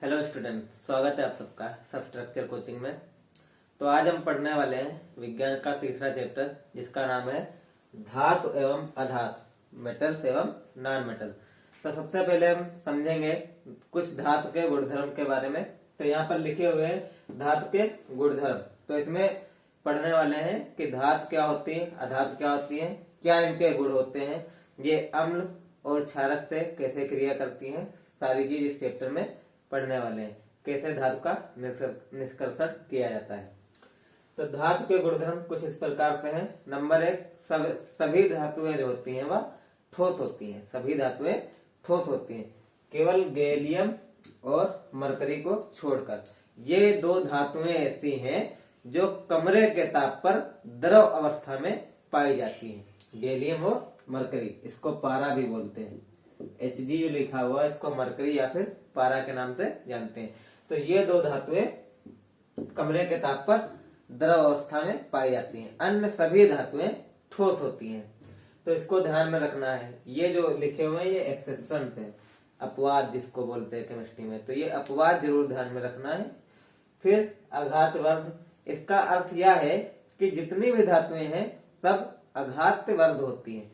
Hello student, स्वागत है आप सबका सब स्ट्रक्चर कोचिंग में। तो आज हम पढ़ने वाले हैं विज्ञान का तीसरा चैप्टर, जिसका नाम है धातु एवं अधातु, मेटल्स एवं नॉन मेटल। तो सबसे पहले हम समझेंगे कुछ धातु के गुणधर्म के बारे में। तो यहाँ पर लिखे हुए हैं धातु के गुणधर्म। तो इसमें पढ़ने वाले हैं कि धातु क्या होती है, अधातु क्या होती है, क्या इनके गुण होते हैं, ये अम्ल और क्षारक से कैसे क्रिया करती हैं, सारी चीज इस चैप्टर में पढ़ने वाले हैं। कैसे धातु का निष्कर्षण किया जाता है। तो धातु के गुणधर्म कुछ इस प्रकार से हैं। नंबर 1, सभी धातुएं जो होती हैं वह ठोस होती हैं। सभी धातुएं ठोस होती हैं, केवल गैलियम और मरकरी को छोड़कर। ये दो धातुएं ऐसी हैं जो कमरे के ताप पर द्रव अवस्था में पाई जाती हैं, गैलियम और मरकरी। इसको पारा भी बोलते हैं। Hg जो लिखा हुआ है इसको मरकरी या फिर पारा के नाम से जानते हैं। तो ये दो धातुएं कमरे के ताप पर द्रव अवस्था में पाई जाती हैं। अन्य सभी धातुएं ठोस होती हैं। तो इसको ध्यान में रखना है। ये जो लिखे हुए हैं ये एक्सेप्शन है, अपवाद जिसको बोलते हैं केमिस्ट्री में। तो ये अपवाद जरूर ध्यान में रखना है। फिर अघातवर्ध, इसका अर्थ यह है कि जितनी भी धातुएं हैं सब अघातवर्ध होती हैं।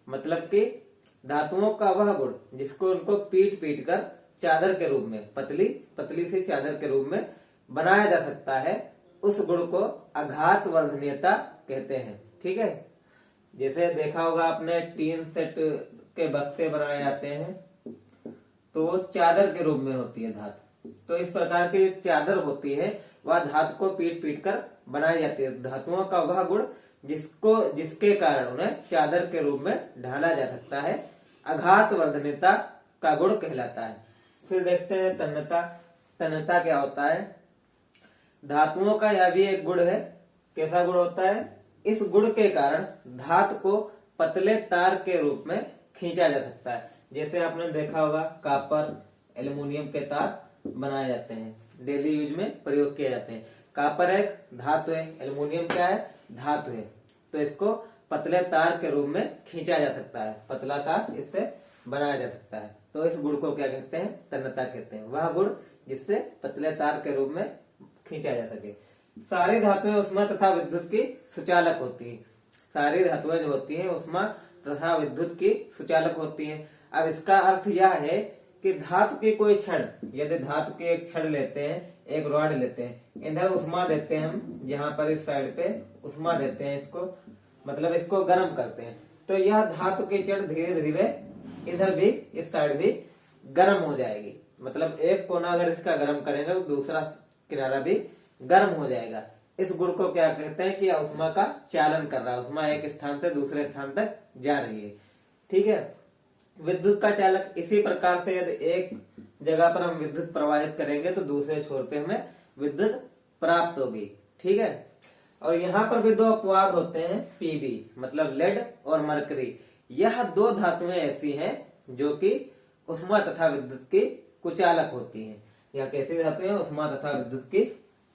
मतलब कि धातुओं का वह गुण जिसको उनको पीट पीट कर चादर के रूप में, पतली पतली सी चादर के रूप में बनाया जा सकता है, उस गुण को अघातवर्धनीयता कहते हैं। ठीक है, जैसे देखा होगा आपने टीन सेट के बक्से बनाए जाते हैं तो वो चादर के रूप में होती है धातु। तो इस प्रकार की चादर होती है वह धातु को पीट पीट कर बनाई जाती है। धातुओं का वह गुण जिसके कारण उन्हें चादर के रूप में ढाला जा सकता है, अघातवर्धनीयता का गुण कहलाता है। फिर देखते हैं तन्यता। तन्यता क्या होता है? धातुओं का यह भी एक गुण है। कैसा गुण होता है? इस गुण के कारण धातु को पतले तार के रूप में खींचा जा सकता है। जैसे आपने देखा होगा कापर, एल्युमिनियम के तार बनाए जाते हैं, डेली यूज में प्रयोग किए जाते हैं। कापर एक धातु है, एल्युमिनियम क्या है? धातु है। तो इसको पतले तार के रूप में खींचा जा सकता है, पतला तार इससे बनाया जा सकता है। तो इस गुण को क्या कहते हैं? तन्यता कहते हैं। वह गुण जिससे पतले तार के रूप में खींचा जा सके। सारी धातुएं उष्मा तथा विद्युत की सुचालक होती है। सारी धातुएं जो होती हैं उष्मा तथा विद्युत की सुचालक होती हैं। अब इसका अर्थ यह है कि धातु की कोई छड़, यदि धातु की एक छड़ लेते हैं, एक रॉड लेते हैं, इधर उष्मा देते हैं हम, यहाँ पर इस साइड पे उष्मा देते हैं, इसको मतलब इसको गर्म करते हैं, तो यह धातु की छड़ धीरे धीरे इधर भी इस साइड भी गर्म हो जाएगी। मतलब एक कोना अगर इसका गर्म करेंगे तो दूसरा किनारा भी गर्म हो जाएगा। इस गुण को क्या कहते हैं कि उष्मा का चालन कर रहा है, उष्मा एक स्थान से दूसरे स्थान तक जा रही है। ठीक है। विद्युत का चालक, इसी प्रकार से यदि एक जगह पर हम विद्युत प्रवाहित करेंगे तो दूसरे छोर पे हमें विद्युत प्राप्त होगी। ठीक है। और यहाँ पर भी दो अपवाद होते हैं, पीबी मतलब लेड और मरकरी। यह दो धातुएं ऐसी हैं जो कि उष्मा तथा विद्युत की कुचालक होती हैं। यह कैसी धातुएं? उष्मा तथा विद्युत की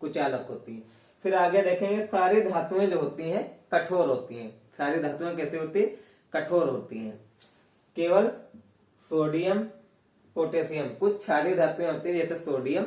कुचालक होती हैं। फिर आगे देखेंगे, सारी धातुएं जो होती हैं कठोर होती हैं। सारी धातुएं कैसी होती है? कठोर होती हैं। केवल सोडियम, पोटेशियम, कुछ क्षारीय धातुएं होती है जैसे सोडियम,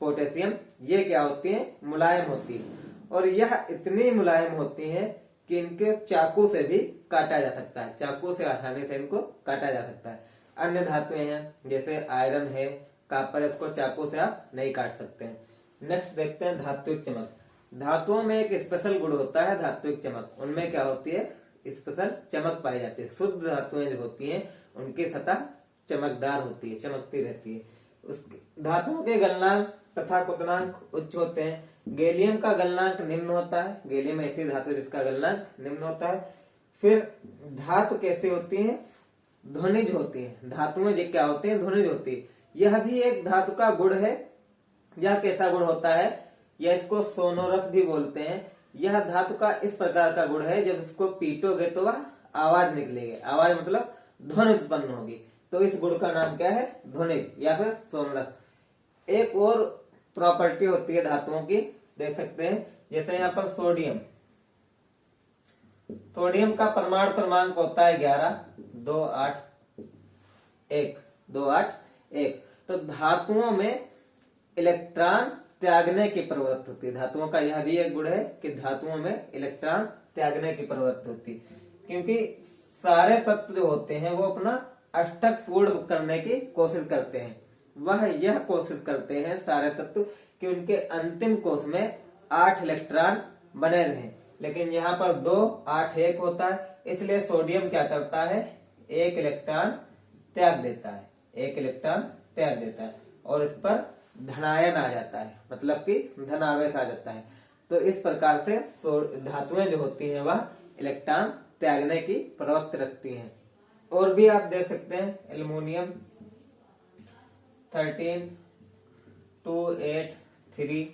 पोटेशियम, ये क्या होती हैं? मुलायम होती है। और यह इतनी मुलायम होती हैं कि इनके चाकू से भी काटा जा सकता है, चाकू से आसानी से इनको काटा जा सकता है। अन्य धातुएं हैं जैसे आयरन है, कॉपर, इसको चाकू से आप नहीं काट सकते हैं। नेक्स्ट देखते हैं धात्विक चमक। धातुओं में एक स्पेशल गुण होता है धात्विक चमक। उनमें क्या होती है? स्पेशल चमक पाई जाती है। शुद्ध धातुएं जो होती हैं उनकी सतह चमकदार होती है, चमकती रहती है। उस धातुओं के गलनांक तथा क्वथनांक उच्च होते हैं। गैलियम का गलनांक निम्न होता है। गैलियम ऐसी धातु जिसका गलनांक निम्न होता है। फिर धातु कैसी होती है? ध्वनिज होती है। धातुएं जो क्या होती है? ध्वनिज होती है। यह भी एक धातु का गुण है। यह कैसा गुण होता है? यह इसको सोनोरस भी बोलते हैं। यह धातु का इस प्रकार का गुण है, जब इसको पीटोगे तो वह आवाज निकलेगी। आवाज मतलब ध्वनि उत्पन्न होगी। तो इस गुण का नाम क्या है? ध्वनिज या फिर सोनरस। एक और प्रॉपर्टी होती है धातुओं की, देख सकते हैं, जैसे यहाँ पर सोडियम। सोडियम का परमाणु क्रमांक होता है 11, 2, 8, 1, 2, 8, 1। तो धातुओं में इलेक्ट्रॉन त्यागने की प्रवृत्ति होती है। धातुओं का यह भी एक गुण है कि धातुओं में इलेक्ट्रॉन त्यागने की प्रवृत्ति होती है, क्योंकि सारे तत्व जो होते हैं वो अपना अष्टक पूर्ण करने की कोशिश करते हैं। वह यह कोशिश करते हैं सारे तत्व कि उनके अंतिम कोश में 8 इलेक्ट्रॉन बने रहें, लेकिन यहाँ पर 2 8 1 होता है, इसलिए सोडियम क्या करता है, 1 इलेक्ट्रॉन त्याग देता है, 1 इलेक्ट्रॉन त्याग देता है और इस पर धनायन आ जाता है, मतलब कि धनावेश आ जाता है। तो इस प्रकार से धातुएं जो होती हैं वह इलेक्ट्रॉन त्यागने की प्रवृत्ति रखती हैं। और भी आप देख सकते हैं एल्युमिनियम 13 2 8 3,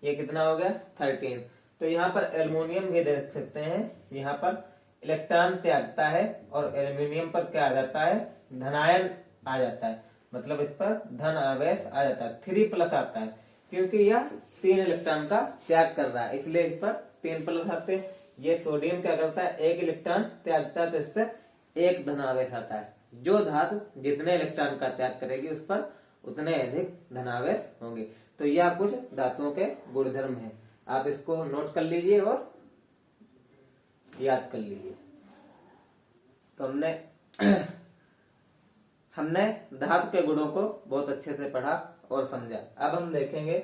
ये कितना हो गया 13। तो यहाँ पर एल्युमिनियम भी देख सकते हैं, यहाँ पर इलेक्ट्रॉन त्यागता है और एल्युमिनियम पर क्या आ जाता है, धनायन आ जाता है, मतलब इस पर धन आवेश आ जाता है, 3+ आता है, क्योंकि यह 3 इलेक्ट्रॉन का त्याग कर रहा है, इसलिए इस पर 3+ आते हैं। ये सोडियम क्या करता है, 1 इलेक्ट्रॉन त्यागता है, तो इस पर 1 धनावेश आता है। जो धातु जितने इलेक्ट्रॉन का त्याग करेगी उस पर उतने अधिक धनावेश होंगे। तो यह कुछ धातुओं के गुणधर्म हैं, आप इसको नोट कर लीजिए और याद कर लीजिए। तो हमने धातु के गुणों को बहुत अच्छे से पढ़ा और समझा। अब हम देखेंगे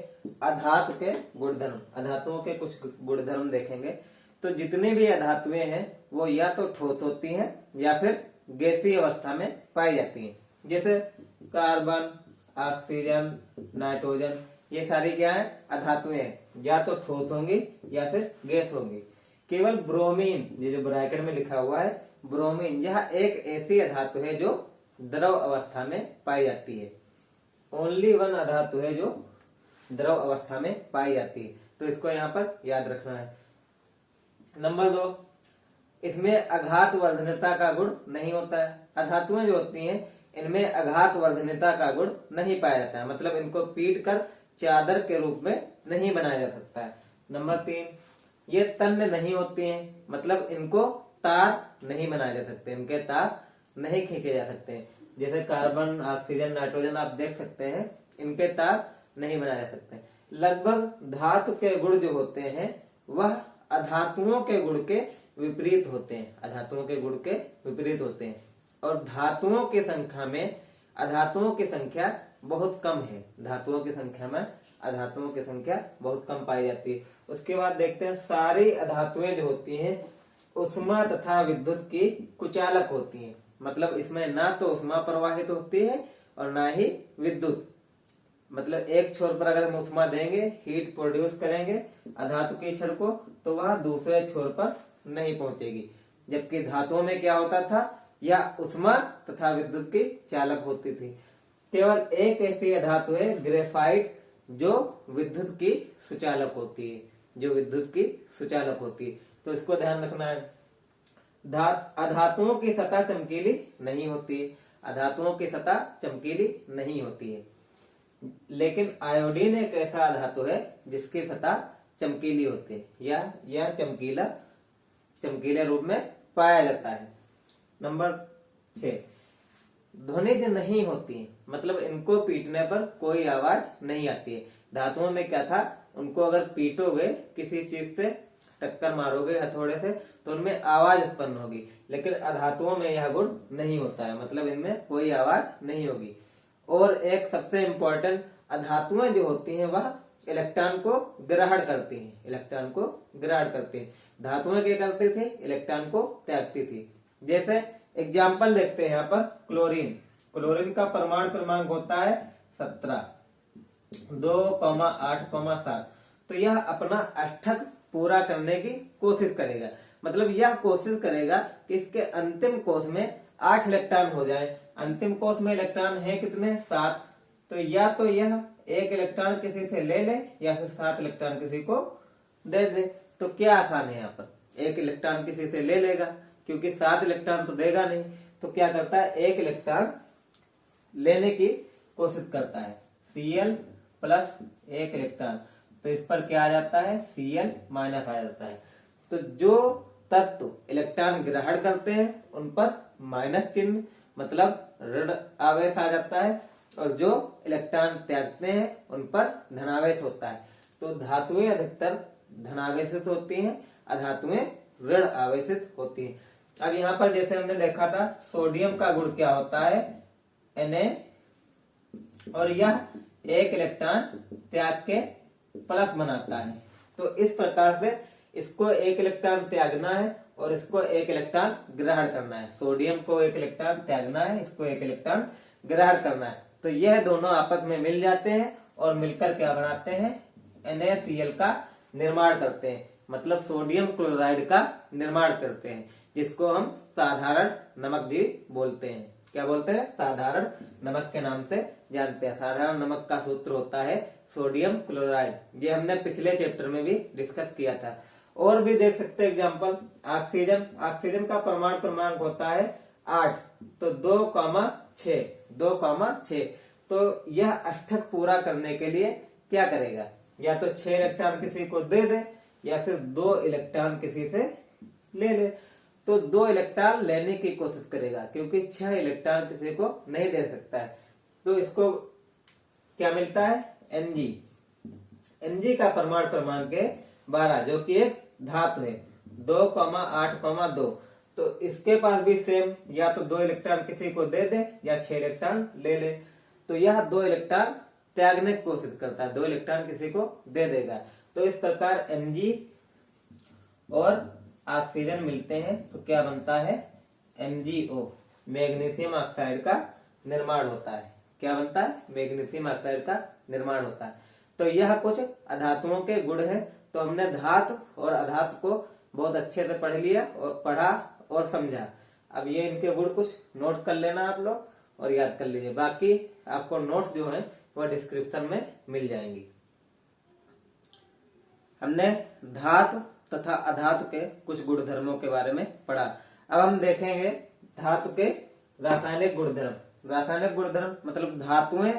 अधातु के गुणधर्म, अधातुओं के कुछ गुणधर्म देखेंगे। तो जितनी भी अधातुएं हैं वो या तो ठोस होती हैं या फिर गैसीय अवस्था में पाई जाती हैं, जैसे कार्बन, ऑक्सीजन, नाइट्रोजन, ये सारी क्या है, अधातुएं हैं, या तो ठोस होंगी या फिर गैस होंगी। केवल ब्रोमीन, ये जो ब्रैकेट में लिखा हुआ है ब्रोमीन, यह एक ऐसी अधातु है जो द्रव अवस्था में पाई जाती है। ओनली वन अधातु है जो द्रव अवस्था में पाई जाती है, तो इसको यहाँ पर याद रखना है। नंबर 2, इसमें आघात वर्धनता का गुण नहीं होता है। अधातुएं जो होती हैं इनमें आघात वर्धनता का गुण नहीं पाया जाता है, मतलब इनको पीट कर चादर के रूप में नहीं बनाया जा सकता है। नंबर 3, ये तन्य नहीं होती हैं, मतलब इनको तार नहीं बनाए जा सकते, इनके तार नहीं खींचे जा सकते हैं। जैसे कार्बन, ऑक्सीजन, नाइट्रोजन आप देख सकते हैं, इनके तार नहीं बनाए जा सकते। लगभग धातु के गुण जो होते हैं वह अधातुओं के गुण के विपरीत होते हैं, अधातुओं के गुण के विपरीत होते हैं। और धातुओं की संख्या में अधातुओं की संख्या बहुत कम है, धातुओं की संख्या में अधातुओं की संख्या बहुत कम पाई जाती है। उसके बाद देखते हैं सारी अधातुएं जो होती हैं उष्मा तथा विद्युत की कुचालक होती हैं, मतलब इसमें ना तो उष्मा प्रवाहित होती है और ना ही विद्युत, मतलब एक छोर पर अगर हम उष्मा देंगे, हीट प्रोड्यूस करेंगे अधातु की क्षण को, तो वह दूसरे छोर पर नहीं पहुंचेगी। जबकि धातुओं में क्या होता था, या उष्मा तथा विद्युत की चालक होती थी। केवल एक ऐसी धातु है ग्रेफाइट जो विद्युत की सुचालक होती है, जो विद्युत की सुचालक होती है, तो इसको ध्यान रखना है। अधातुओं की सतह चमकीली नहीं होती है, अधातुओं की सतह चमकीली नहीं होती है, लेकिन आयोडीन एक ऐसा धातु है जिसकी सतह चमकीली होती है, या यह चमकीले रूप में पाया जाता है। नंबर 6, ध्वनिज नहीं होती है, मतलब इनको पीटने पर कोई आवाज नहीं आती है। धातुओं में क्या था, उनको अगर पीटोगे, किसी चीज से टक्कर मारोगे हथौड़े से, तो उनमें आवाज उत्पन्न होगी, लेकिन अधातुओं में यह गुण नहीं होता है, मतलब इनमें कोई आवाज नहीं होगी। और एक सबसे इम्पोर्टेंट, अधातुएं जो होती हैं वह इलेक्ट्रॉन को ग्रहण करती हैं, इलेक्ट्रॉन को ग्रहण करती हैं। धातुएं क्या करती थी, इलेक्ट्रॉन को त्यागती थी। जैसे एग्जाम्पल देखते हैं यहाँ पर क्लोरीन, क्लोरीन का परमाणु क्रमांक होता है 17, 2,8,7। तो यह अपना अष्टक पूरा करने की कोशिश करेगा, मतलब यह कोशिश करेगा कि इसके अंतिम कोश में 8 इलेक्ट्रॉन हो जाए। अंतिम कोश में इलेक्ट्रॉन है कितने, 7, तो या तो यह 1 इलेक्ट्रॉन किसी से ले ले या फिर 7 इलेक्ट्रॉन किसी को दे दे। तो क्या आसान है, यहाँ पर 1 इलेक्ट्रॉन किसी से ले लेगा, क्योंकि 7 इलेक्ट्रॉन तो देगा नहीं, तो क्या करता है 1 इलेक्ट्रॉन लेने की कोशिश करता है, Cl प्लस 1 इलेक्ट्रॉन, तो इस पर क्या आ जाता है, Cl माइनस आ जाता है। तो जो तत्व इलेक्ट्रॉन ग्रहण करते हैं उन पर माइनस चिन्ह, मतलब ऋण आवेश आ जाता है, और जो इलेक्ट्रॉन त्यागते हैं उन पर धनावेश होता है। तो धातुएं अधिकतर धनावेशित होती हैं, अधातुएं ऋण आवेशित होती हैं। अब यहाँ पर जैसे हमने देखा था सोडियम का गुण क्या होता है Na, और यह एक इलेक्ट्रॉन त्याग के प्लस बनाता है। तो इस प्रकार से इसको एक इलेक्ट्रॉन त्यागना है और इसको एक इलेक्ट्रॉन ग्रहण करना है। सोडियम को एक इलेक्ट्रॉन त्यागना है, इसको एक इलेक्ट्रॉन ग्रहण करना है। तो यह दोनों आपस में मिल जाते हैं और मिलकर क्या बनाते हैं, NaCl का निर्माण करते हैं, मतलब सोडियम क्लोराइड का निर्माण करते हैं, जिसको हम साधारण नमक भी बोलते हैं। क्या बोलते हैं, साधारण नमक के नाम से जानते हैं। साधारण नमक का सूत्र होता है सोडियम क्लोराइड। ये हमने पिछले चैप्टर में भी डिस्कस किया था। और भी देख सकते हैं एग्जाम्पल, ऑक्सीजन। ऑक्सीजन का परमाणु क्रमांक होता है 8, तो 2,6। तो यह अष्टक पूरा करने के लिए क्या करेगा, या तो 6 इलेक्ट्रॉन किसी को दे दे या फिर 2 इलेक्ट्रॉन किसी से ले ले। तो 2 इलेक्ट्रॉन लेने की कोशिश करेगा, क्योंकि 6 इलेक्ट्रॉन किसी को नहीं दे सकता है। तो इसको क्या मिलता है, Mg का परमाणु क्रमांक है 12, जो कि एक धातु है। 2,8,2। तो इसके पास भी सेम, या तो 2 इलेक्ट्रॉन किसी को दे दे या 6 इलेक्ट्रॉन ले ले। तो यह 2 इलेक्ट्रॉन त्यागने की कोशिश करता है, 2 इलेक्ट्रॉन किसी को दे देगा। तो इस प्रकार Mg और ऑक्सीजन मिलते हैं तो क्या बनता है, MgO, मैग्नीशियम ऑक्साइड का निर्माण होता है। क्या बनता है, मैग्नीशियम ऑक्साइड का निर्माण होता है। तो यह कुछ अधातुओं के गुण हैं। तो हमने धातु और अधातु को बहुत अच्छे से पढ़ लिया और पढ़ा और समझा। अब ये इनके गुण कुछ नोट कर लेना आप लोग और याद कर लीजिए। बाकी आपको नोट्स जो हैं वह डिस्क्रिप्शन में मिल जाएंगी। हमने धातु तथा अधातु के कुछ गुणधर्मों के बारे में पढ़ा। अब हम देखेंगे धातु के रासायनिक गुणधर्म। रासायनिक गुणधर्म मतलब धातुएं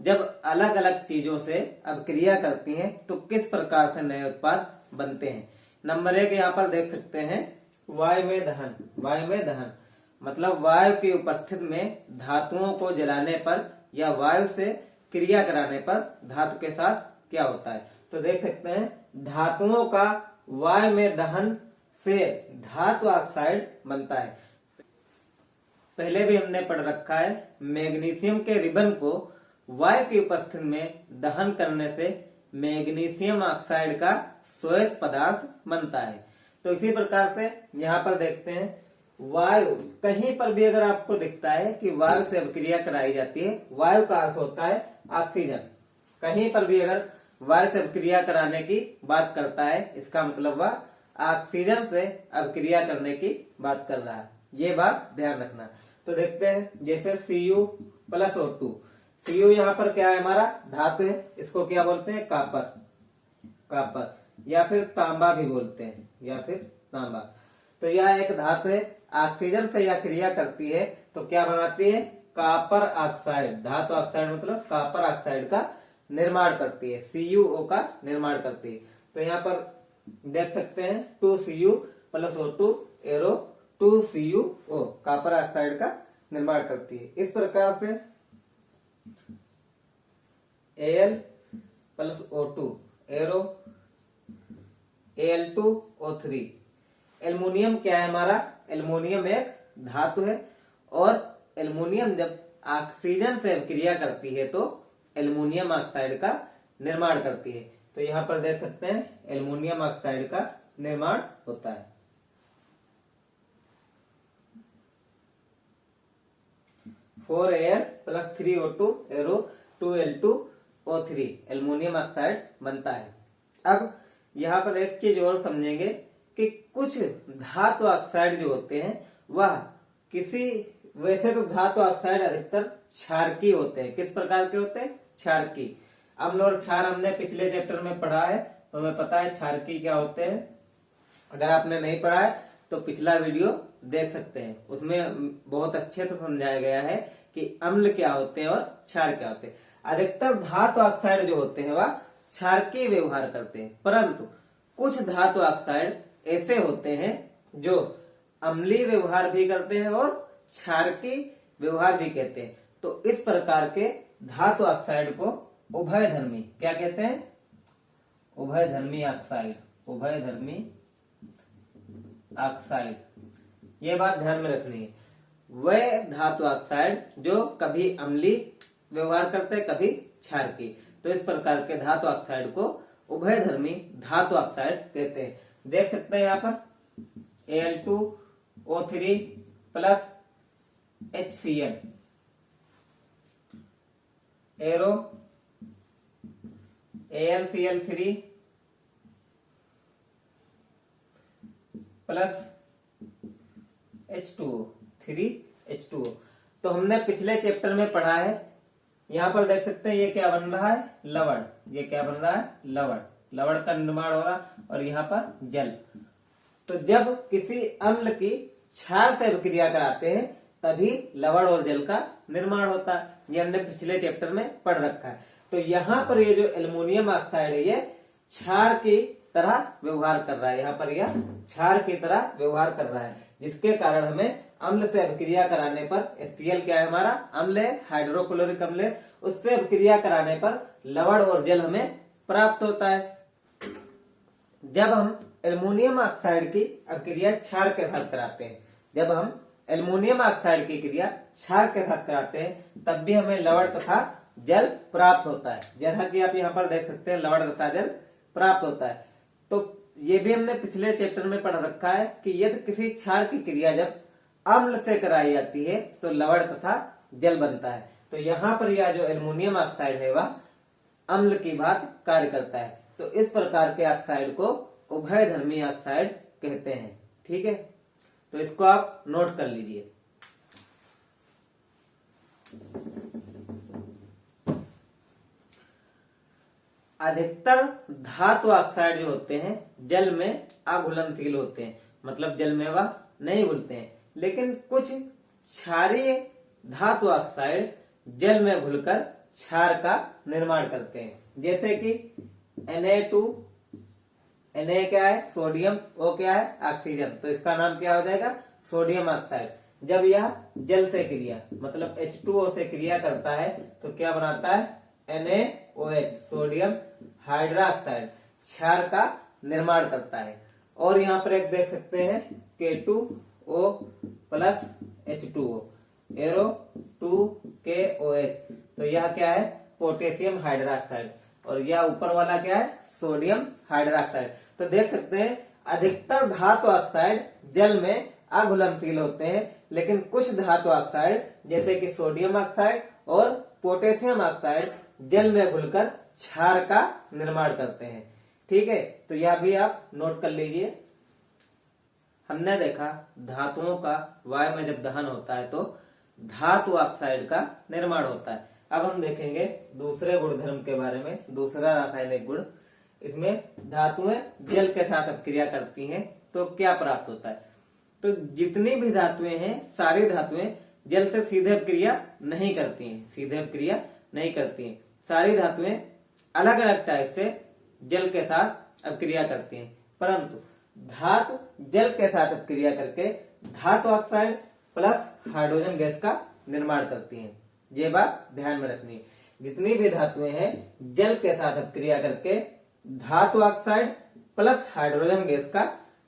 जब अलग अलग चीजों से अभिक्रिया करती हैं तो किस प्रकार से नए उत्पाद बनते हैं। नंबर 1 यहाँ पर देख सकते हैं, वायु में दहन। वायु में दहन मतलब वायु की उपस्थिति में धातुओं को जलाने पर या वायु से क्रिया कराने पर धातु के साथ क्या होता है। तो देख सकते हैं धातुओं का वायु में दहन से धातु ऑक्साइड बनता है। पहले भी हमने पढ़ रखा है, मैग्नीशियम के रिबन को वायु की उपस्थिति में दहन करने से मैग्नीशियम ऑक्साइड का श्वेत पदार्थ बनता है। तो इसी प्रकार से यहाँ पर देखते हैं, वायु कहीं पर भी अगर आपको दिखता है कि वायु से अभिक्रिया कराई जाती है, वायु का अर्थ होता है ऑक्सीजन। कहीं पर भी अगर वायु से अभिक्रिया कराने की बात करता है, इसका मतलब वह ऑक्सीजन से अभिक्रिया करने की बात कर रहा है। ये बात ध्यान रखना। तो देखते हैं जैसे Cu+O2। Cu यहाँ पर क्या है, हमारा धातु है, इसको क्या बोलते हैं, कापर या फिर तांबा भी बोलते हैं, या फिर तांबा। तो यह एक धातु है, ऑक्सीजन से यह क्रिया करती है तो क्या बनाती है, कॉपर ऑक्साइड। धातु ऑक्साइड मतलब कॉपर ऑक्साइड का निर्माण करती है, CuO का निर्माण करती है। तो यहाँ पर देख सकते हैं 2Cu+O2 arrow 2CuO copper oxide का निर्माण करती है। इस प्रकार से Al+O2 एरो Al2O3। एल्युमिनियम क्या है हमारा, एल्युमिनियम एक धातु है और एल्युमिनियम जब ऑक्सीजन से क्रिया करती है तो एल्युमिनियम ऑक्साइड का निर्माण करती है। तो यहाँ पर देख सकते हैं एल्युमिनियम ऑक्साइड का निर्माण होता है। Al+3O2 arrow 2Al2O3 aluminium oxide बनता है। अब यहाँ पर एक चीज और समझेंगे कि कुछ धातु ऑक्साइड जो होते हैं वह किसी, वैसे तो धातु ऑक्साइड अधिकतर क्षारकीय होते हैं। किस प्रकार के होते हैं, क्षारकीय। अम्ल और क्षार हमने पिछले चैप्टर में पढ़ा है, तो हमें पता है क्षारकीय क्या होते हैं। अगर आपने नहीं पढ़ा है तो पिछला वीडियो देख सकते हैं, उसमें बहुत अच्छे से समझाया गया है कि अम्ल क्या होते हैं और क्षार क्या होते हैं। अधिकतर धातु ऑक्साइड जो होते हैं वह क्षारकीय व्यवहार करते हैं, परंतु कुछ धातु ऑक्साइड ऐसे होते हैं जो अम्लीय व्यवहार भी करते हैं और क्षारकीय व्यवहार भी कहते हैं। तो इस प्रकार के धातु ऑक्साइड को उभयधर्मी, क्या कहते हैं, उभयधर्मी ऑक्साइड, उभयधर्मी ऑक्साइड, ये बात ध्यान में रखनी है। वह धातु ऑक्साइड जो कभी अम्लीय व्यवहार करते हैं, कभी क्षारकी, तो इस प्रकार के धातु ऑक्साइड को उभयधर्मी धातु ऑक्साइड कहते हैं। देख सकते हैं यहाँ पर Al2O3 plus HCl, arrow AlCl3 plus H2O, 3H2O। तो हमने पिछले चैप्टर में पढ़ा है, यहाँ पर देख सकते हैं ये क्या बन रहा है, लवण, ये क्या बन रहा है, लवण, लवण का निर्माण हो रहा, और यहाँ पर जल। तो जब किसी अम्ल की क्षार से अभिक्रिया कराते हैं तभी लवण और जल का निर्माण होता है, ये हमने पिछले चैप्टर में पढ़ रखा है। तो यहाँ पर ये जो एल्युमिनियम ऑक्साइड है ये क्षार की तरह व्यवहार कर रहा है, यहाँ पर यह क्षार की तरह व्यवहार कर रहा है, जिसके कारण हमें अम्ल से अभिक्रिया कराने पर, HCl क्या है हमारा, अम्ल है, हाइड्रोक्लोरिक अम्ल है, उससे अभिक्रिया कराने पर लवण और जल हमें प्राप्त होता है। जब हम एल्युमिनियम ऑक्साइड की अभिक्रिया क्षार के साथ कराते हैं, जब हम एल्युमिनियम ऑक्साइड की क्रिया क्षार के साथ कराते हैं तब भी हमें लवण तथा जल प्राप्त होता है, जैसा कि आप यहाँ पर देख सकते हैं, लवण तथा जल प्राप्त होता है। तो ये भी हमने पिछले चैप्टर में पढ़ रखा है कि यदि किसी क्षार की क्रिया जब अम्ल से कराई जाती है तो लवण तथा जल बनता है। तो यहाँ पर यह जो एल्युमिनियम ऑक्साइड है वह अम्ल की भांति कार्य करता है। तो इस प्रकार के ऑक्साइड को उभयधर्मी ऑक्साइड कहते हैं। ठीक है, तो इसको आप नोट कर लीजिए। अधिकतर धातु ऑक्साइड जो होते हैं जल में अघुलनशील होते हैं, मतलब जल में वह नहीं घुलते हैं, लेकिन कुछ क्षारीय धातु ऑक्साइड जल में घुलकर क्षार का निर्माण करते हैं, जैसे कि Na2, Na क्या है, सोडियम, O क्या है, ऑक्सीजन, तो इसका नाम क्या हो जाएगा, सोडियम ऑक्साइड। जब यह जल से क्रिया, मतलब H2O से क्रिया करता है तो क्या बनाता है, NaOH, सोडियम हाइड्रोक्साइड, क्षार का निर्माण करता है। और यहाँ पर एक देख सकते हैं K2O plus H2O, arrow 2KOH, तो यह क्या है, पोटेशियम हाइड्रोक्साइड, और यह ऊपर वाला क्या है, सोडियम हाइड्रोक्साइड। तो देख सकते हैं अधिकतर धातु ऑक्साइड जल में अघुलनशील होते हैं, लेकिन कुछ धातु ऑक्साइड जैसे कि सोडियम ऑक्साइड और पोटेशियम ऑक्साइड जल में घुलकर क्षार का निर्माण करते हैं। ठीक है, तो यह भी आप नोट कर लीजिए। हमने देखा धातुओं का वायु में जब दहन होता है तो धातु ऑक्साइड का निर्माण होता है। अब हम देखेंगे दूसरे गुणधर्म के बारे में, दूसरा रासायनिक गुण। इसमें धातुएं जल के साथ अपक्रिया करती हैं तो क्या प्राप्त होता है। तो जितनी भी धातुएं हैं सारी धातुएं जल से सीधे अपक्रिया नहीं करती हैं, सीधे अपक्रिया नहीं करती हैं। सारी धातुएं अलग अलग टाइप से जल के साथ अपक्रिया करती हैं, परंतु धातु जल के साथ अपक्रिया करके धातु ऑक्साइड प्लस हाइड्रोजन गैस का निर्माण करती हैं। ये बात ध्यान में रखनी है। जितनी भी धातुएं हैं जल के साथ अपक्रिया करके धातु ऑक्साइड प्लस हाइड्रोजन गैस का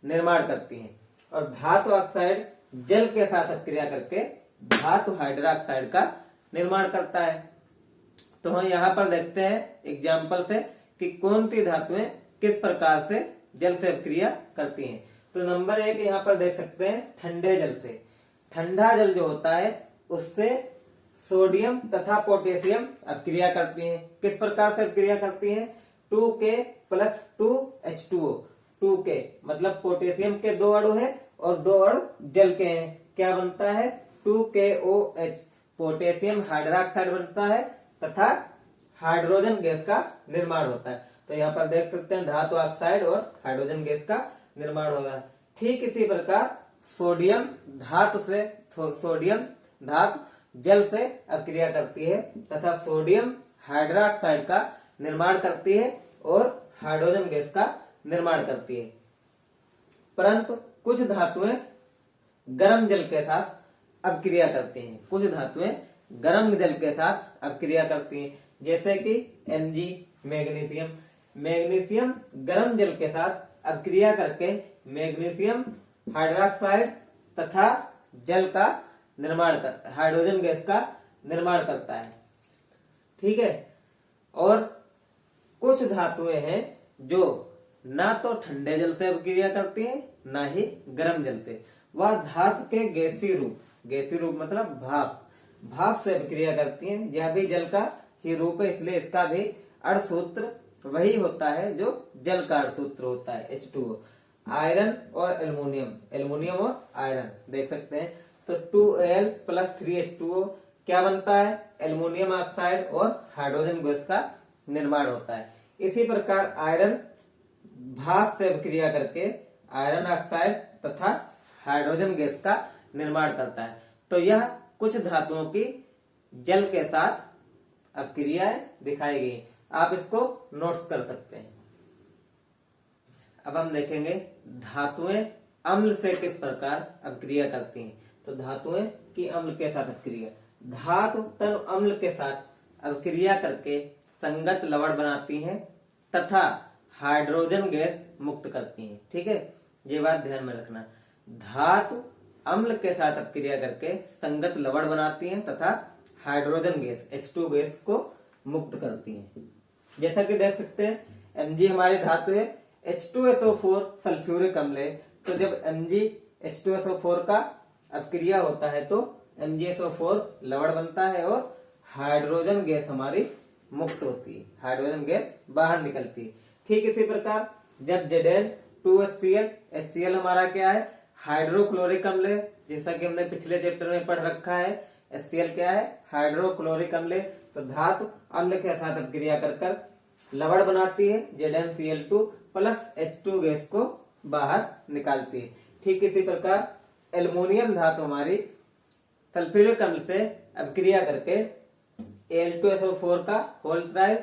निर्माण करती हैं, और धातु ऑक्साइड जल के साथ अपक्रिया करके धातु हाइड्रोक्साइड का निर्माण करता है। तो हम यहाँ पर देखते हैं एग्जाम्पल से कि कौन सी धातुएं किस प्रकार से जल से अपक्रिया करती हैं। तो नंबर 1 यहाँ पर देख सकते हैं ठंडे जल से। ठंडा जल जो होता है उससे सोडियम तथा पोटेशियम अपक्रिया करती हैं। किस प्रकार से अपक्रिया करती हैं, 2K प्लस 2H2O। 2K मतलब पोटेशियम के 2 अणु है और 2 अणु जल के हैं, क्या बनता है, 2KOH, पोटेशियम हाइड्रोक्साइड बनता है तथा हाइड्रोजन गैस का निर्माण होता है। तो यहाँ पर देख सकते हैं धातु ऑक्साइड और हाइड्रोजन गैस का निर्माण हो रहा है। ठीक इसी प्रकार सोडियम धातु जल से अपक्रिया करती है तथा सोडियम हाइड्रोक्साइड का निर्माण करती है और हाइड्रोजन गैस का निर्माण करती है। परंतु कुछ धातुएं गर्म जल के साथ अपक्रिया करती हैं, कुछ धातुएं गर्म जल के साथ अभिक्रिया करती हैं, जैसे कि Mg मैग्नीशियम। मैग्नीशियम गर्म जल के साथ अभिक्रिया करके मैग्नीशियम हाइड्रोक्साइड तथा जल का निर्माण कर हाइड्रोजन गैस का निर्माण करता है। ठीक है। और कुछ धातुएं हैं जो ना तो ठंडे जल से अभिक्रिया करती हैं ना ही गर्म जल से। वह धातु के गैसीय रूप मतलब भाप से अभिक्रिया करती हैं। यह भी जल का ही रूप है, इसलिए इसका भी अणुसूत्र वही होता है जो जल का अणुसूत्र होता है, H2O। आयरन और एल्युमिनियम और आयरन देख सकते हैं। तो 2Al + 3H2O क्या बनता है? एल्युमिनियम ऑक्साइड और हाइड्रोजन गैस का निर्माण होता है। इसी प्रकार आयरन भाप से अभिक्रिया करके आयरन ऑक्साइड तथा हाइड्रोजन गैस का निर्माण करता है। तो यह कुछ धातुओं की जल के साथ अभिक्रियाएं दिखाई गई। आप इसको नोट्स कर सकते हैं। अब हम देखेंगे धातुएं अम्ल से किस प्रकार अभिक्रिया करती हैं। तो धातुएं की अम्ल के साथ अभिक्रिया, धातु तनु अम्ल के साथ अभिक्रिया करके संगत लवण बनाती हैं तथा हाइड्रोजन गैस मुक्त करती हैं। ठीक है, ये बात ध्यान में रखना। धातु अम्ल के साथ अभिक्रिया करके संगत लवण बनाती हैं तथा हाइड्रोजन गैस H2 गैस को मुक्त करती हैं। जैसा कि देख सकते हैं Mg हमारी धातु है, H2SO4 सल्फ्यूरिक अम्ल है। तो जब Mg H2SO4 का अभिक्रिया होता है तो MgSO4 लवण बनता है और हाइड्रोजन गैस हमारी मुक्त होती है, हाइड्रोजन गैस बाहर निकलती है। ठीक इसी प्रकार जब Zn2HCl, HCl हमारा क्या है? हाइड्रोक्लोरिक अम्ल है। जैसा कि हमने पिछले चैप्टर में पढ़ रखा है, HCl क्या है? हाइड्रोक्लोरिक अम्ल है। तो धातु अम्ल के साथ अभिक्रिया कर लवण बनाती है, ZnCl2 + H2 गैस को बाहर निकालती है। ठीक इसी प्रकार एल्युमिनियम धातु हमारी सल्फ्यूरिक अम्ल से अभिक्रिया करके Al2SO4 का होल ट्राइस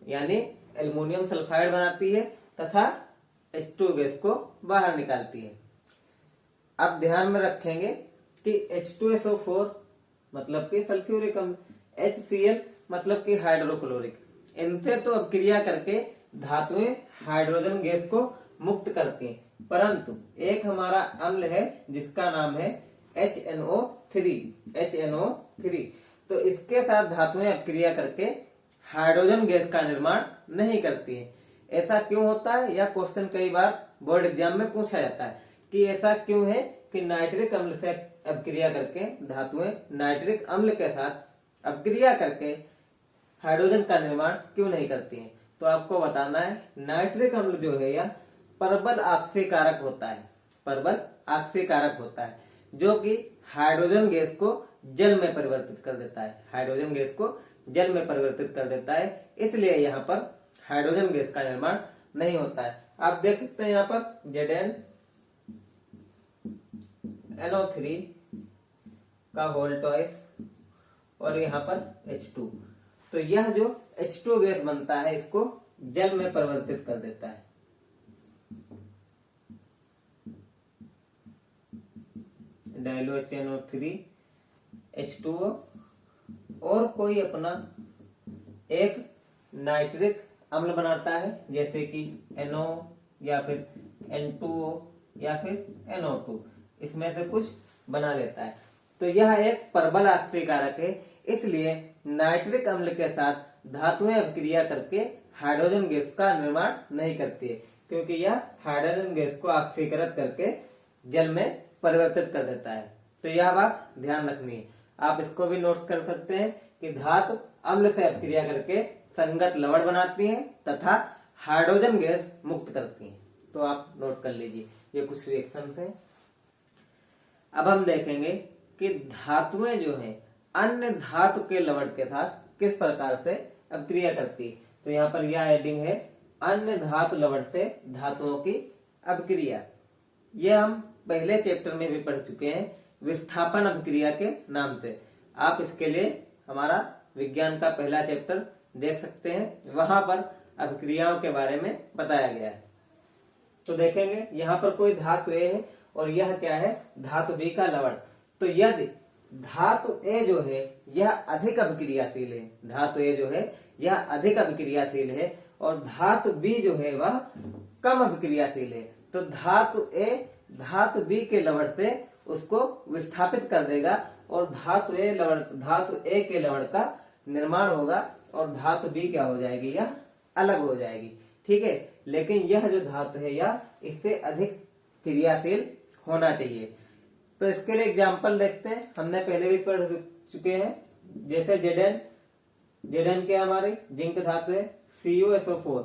यानी एल्युमिनियम सल्फाइड बनाती है तथा H2 गैस को बाहर निकालती है। अब ध्यान में रखेंगे कि H2SO4 मतलब कि सल्फ्यूरिक अम्ल, HCl मतलब कि हाइड्रोक्लोरिक, इनसे तो अभिक्रिया करके धातुएं हाइड्रोजन गैस को मुक्त करती हैं, परंतु एक हमारा अम्ल है जिसका नाम है HNO3। तो इसके साथ धातुएं अभिक्रिया करके हाइड्रोजन गैस का निर्माण नहीं करती हैं। ऐसा क्यों होता है? यह क्वेश्चन कई बार बोर्ड एग्जाम में पूछा जाता है कि ऐसा क्यों है कि नाइट्रिक अम्ल से अभिक्रिया करके धातुएं नाइट्रिक अम्ल के साथ अभिक्रिया करके हाइड्रोजन का निर्माण क्यों नहीं करती हैं। तो आपको बताना है नाइट्रिक अम्ल जो है यह प्रबल आक्सीय कारक होता है, प्रबल आक्सीय कारक होता है जो कि हाइड्रोजन गैस को जल में परिवर्तित कर देता है, हाइड्रोजन गैस को जल में परिवर्तित कर देता है। इसलिए यहाँ पर हाइड्रोजन गैस का निर्माण नहीं होता है। आप देख सकते हैं यहाँ पर ZnNO3 का होल ट्वाइस और यहाँ पर H2। तो यह जो H2 गैस बनता है इसको जल में परिवर्तित कर देता है। डायलोHNO3 H2O और कोई अपना एक नाइट्रिक अम्ल बनाता है जैसे कि NO या फिर N2O या फिर NO2, इसमें से कुछ बना लेता है। तो यह एक प्रबल आक्सीय कारक है, इसलिए नाइट्रिक अम्ल के साथ धातुएं अभिक्रिया करके हाइड्रोजन गैस का निर्माण नहीं करती है, क्योंकि यह हाइड्रोजन गैस को ऑक्सीकरण करके जल में परिवर्तित कर देता है। तो यह बात ध्यान रखनी है। आप इसको भी नोट कर सकते हैं कि धातु अम्ल से अभिक्रिया करके संगत लवण बनाती हैं तथा हाइड्रोजन गैस मुक्त करती हैं। तो आप नोट कर लीजिए, ये कुछ रिएक्शंस हैं। अब हम देखेंगे कि धातुएं जो हैं अन्य धातु के लवण के साथ किस प्रकार से अभिक्रिया करती है। तो यहाँ पर यह हेडिंग है अन्य धातु लवण से धातुओं की अभिक्रिया। ये हम पहले चैप्टर में भी पढ़ चुके हैं विस्थापन अभिक्रिया के नाम से। आप इसके लिए हमारा विज्ञान का पहला चैप्टर देख सकते हैं, वहां पर अभिक्रियाओं के बारे में बताया गया है। तो देखेंगे यहाँ पर कोई धातु ए है और यह क्या है? धातु बी का लवण। तो यदि धातु ए जो है यह अधिक अभिक्रियाशील है, धातु ए जो है यह अधिक अभिक्रियाशील है और धातु बी जो है वह कम अभिक्रियाशील है। तो धातु ए धातु बी के लवण से उसको विस्थापित कर देगा और धातु ए के लवण का निर्माण होगा और धातु बी क्या हो जाएगी, यह अलग हो जाएगी। ठीक है, लेकिन यह जो धातु है यह इससे अधिक क्रियाशील होना चाहिए। तो इसके लिए एग्जाम्पल देखते हैं, हमने पहले भी पढ़ चुके हैं। जैसे जेडन क्या हमारी जिंक धातु है, CuSO4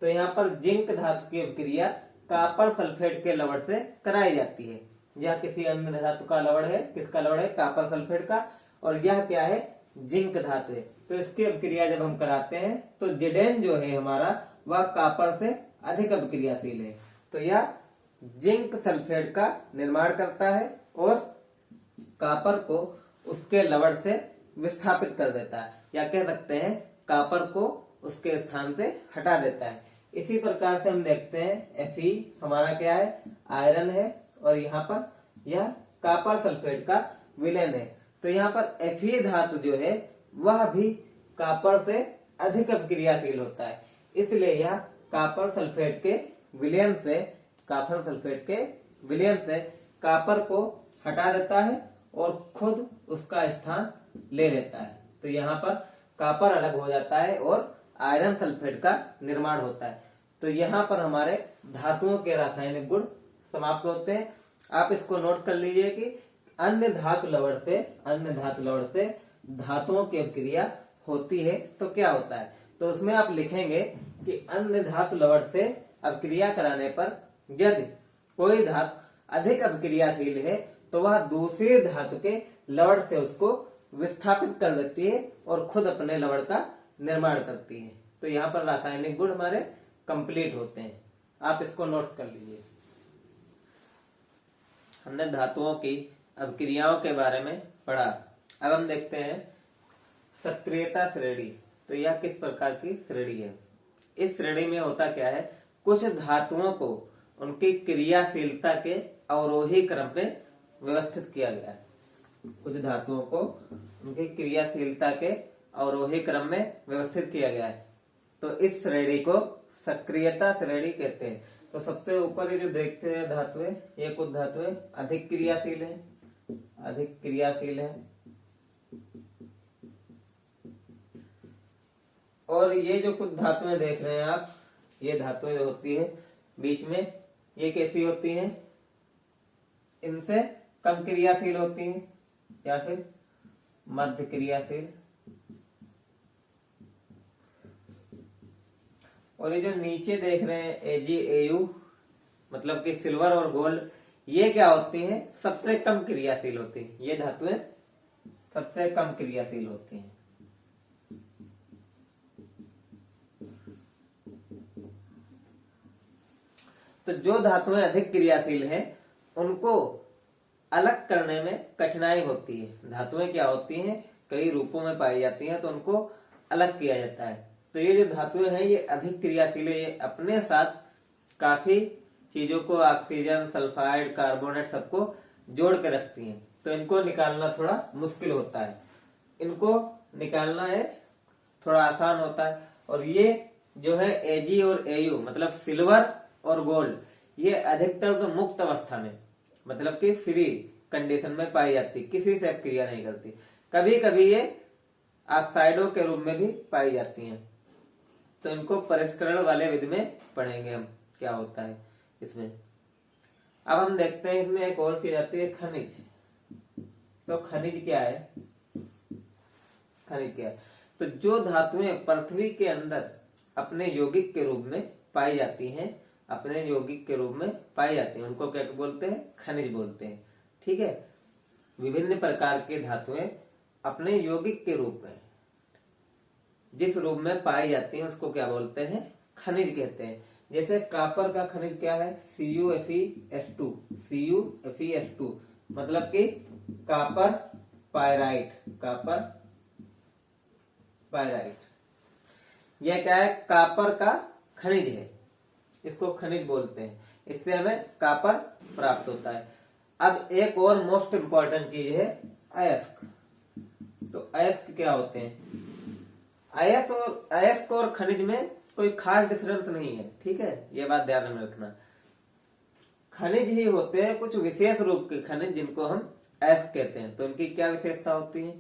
तो यहाँ पर जिंक धातु की अभिक्रिया कॉपर सल्फेट के लवण से कराई जाती है। यह किसी अन्य धातु का लवण है, किसका लवण है, कॉपर सल्फेट का, और यह क्या है, जिंक धातु है। तो इसकी अभिक्रिया जब हम कराते हैं तो जेडेन जो है हमारा वह कॉपर से अधिक अभिक्रियाशील है। तो यह जिंक सल्फेट का निर्माण करता है और कॉपर को उसके लवण से विस्थापित कर देता है, या कह सकते हैं कॉपर को उसके स्थान से हटा देता है। इसी प्रकार से हम देखते हैं Fe हमारा क्या है, आयरन है, और यहाँ पर यह कॉपर सल्फेट का विलयन है। तो यहाँ पर Fe धातु जो है वह भी कॉपर से अधिक अभिक्रियाशील होता है, इसलिए यह कॉपर सल्फेट के विलयन से कॉपर को हटा देता है और खुद उसका स्थान ले लेता है। तो यहाँ पर कॉपर अलग हो जाता है और आयरन सल्फेट का निर्माण होता है। तो यहाँ पर हमारे धातुओं के रासायनिक गुण समाप्त होते हैं। आप इसको नोट कर लीजिए कि अन्य धातु लवण से धातुओं की अभिक्रिया होती है तो क्या होता है। तो उसमें आप लिखेंगे कि अन्य धातु लवण से अभिक्रिया कराने पर यदि कोई धातु अधिक अभिक्रियाशील है तो वह दूसरे धातु के लवण से उसको विस्थापित कर देती है और खुद अपने लवण का निर्माण करती है। तो यहाँ पर रासायनिक गुण हमारे कंप्लीट होते हैं। आप इसको नोट कर लीजिए। हमने धातुओं की अभिक्रियाओं के बारे में पढ़ा। अब हम देखते हैं सक्रियता श्रेणी। तो यह किस प्रकार की श्रेणी है। इस श्रेणी में होता क्या है, कुछ धातुओं को उनकी क्रियाशीलता के अवरोही क्रम में व्यवस्थित किया गया है। कुछ धातुओं को उनकी क्रियाशीलता के अवरोही क्रम में व्यवस्थित किया गया है। तो इस श्रेणी को सक्रियता श्रेणी कहते हैं। तो सबसे ऊपर ये जो देखते हैं धातुएं, ये कुछ धातुएं अधिक क्रियाशील है, और ये जो कुछ धातुएं देख रहे हैं आप, ये धातुएं जो होती है बीच में, ये कैसी होती हैं, इनसे कम क्रियाशील होती हैं या फिर मध्य क्रियाशील। और ये जो नीचे देख रहे हैं AgAu मतलब कि सिल्वर और गोल्ड, ये क्या होती हैं, सबसे कम क्रियाशील होती हैं। ये धातुएं सबसे कम क्रियाशील होती हैं। तो जो धातुएं अधिक क्रियाशील हैं उनको अलग करने में कठिनाई होती है। धातुएं क्या होती हैं, कई रूपों में पाई जाती हैं, तो उनको अलग किया जाता है। तो ये जो धातुएं हैं ये अधिक क्रियाशील है, ये अपने साथ काफी चीजों को, ऑक्सीजन, सल्फाइड, कार्बोनेट सबको जोड़ के रखती हैं। तो इनको निकालना थोड़ा मुश्किल होता है, इनको निकालना है थोड़ा आसान होता है। और ये जो है Ag और Au मतलब सिल्वर और गोल्ड, ये अधिकतर तो मुक्त अवस्था में मतलब कि फ्री कंडीशन में पाई जाती, किसी से क्रिया नहीं करती। कभी कभी ये ऑक्साइडों के रूप में भी पाई जाती हैं। तो इनको परिष्करण वाले विधि में पढ़ेंगे हम क्या होता है इसमें। अब हम देखते हैं इसमें एक और चीज आती है, खनिज। तो खनिज क्या है, तो जो धातुएं पृथ्वी के अंदर अपने यौगिक के रूप में पाई जाती हैं, उनको क्या बोलते हैं, खनिज बोलते हैं। ठीक है, विभिन्न प्रकार के धातुएं अपने यौगिक के रूप में जिस रूप में पाई जाती हैं उसको क्या बोलते हैं, खनिज कहते हैं। जैसे कॉपर का खनिज क्या है, CuFeS2 मतलब कि कॉपर पायराइट। यह क्या है, कॉपर का खनिज है, इसको खनिज बोलते हैं। इससे हमें कॉपर प्राप्त होता है। अब एक और मोस्ट इंपॉर्टेंट चीज है अयस्क। तो अयस्क क्या होते हैं? अयस्क और खनिज में कोई खास डिफरेंस नहीं है, ठीक है, ये बात ध्यान में रखना। खनिज ही होते हैं कुछ विशेष रूप के खनिज जिनको हम अयस्क कहते हैं। तो इनकी क्या विशेषता होती है?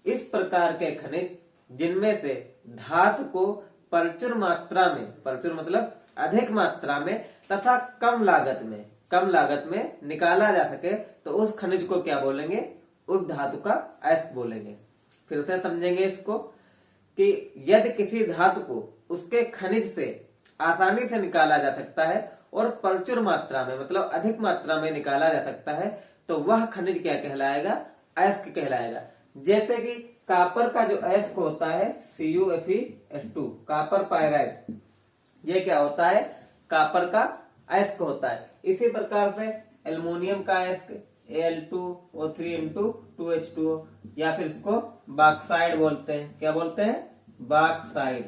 इस प्रकार के खनिज जिनमें से धातु को प्रचुर मात्रा में, प्रचुर मतलब अधिक मात्रा में तथा कम लागत में निकाला जा सके, तो उस खनिज को क्या बोलेंगे? उस धातु का अयस्क बोलेंगे। फिर से समझेंगे इसको कि यदि किसी धातु को उसके खनिज से आसानी से निकाला जा सकता है और प्रचुर मात्रा में मतलब अधिक मात्रा में निकाला जा सकता है, तो वह खनिज क्या कहलाएगा? अयस्क कहलाएगा। जैसे कि कॉपर का जो अयस्क होता है CuFeS2, कॉपर पायराइड, ये क्या होता है? कॉपर का अयस्क होता है। इसी प्रकार से एल्युमिनियम का अयस्क Al2O3 या फिर इसको बॉक्साइड बोलते हैं। क्या बोलते हैं? बॉक्साइड।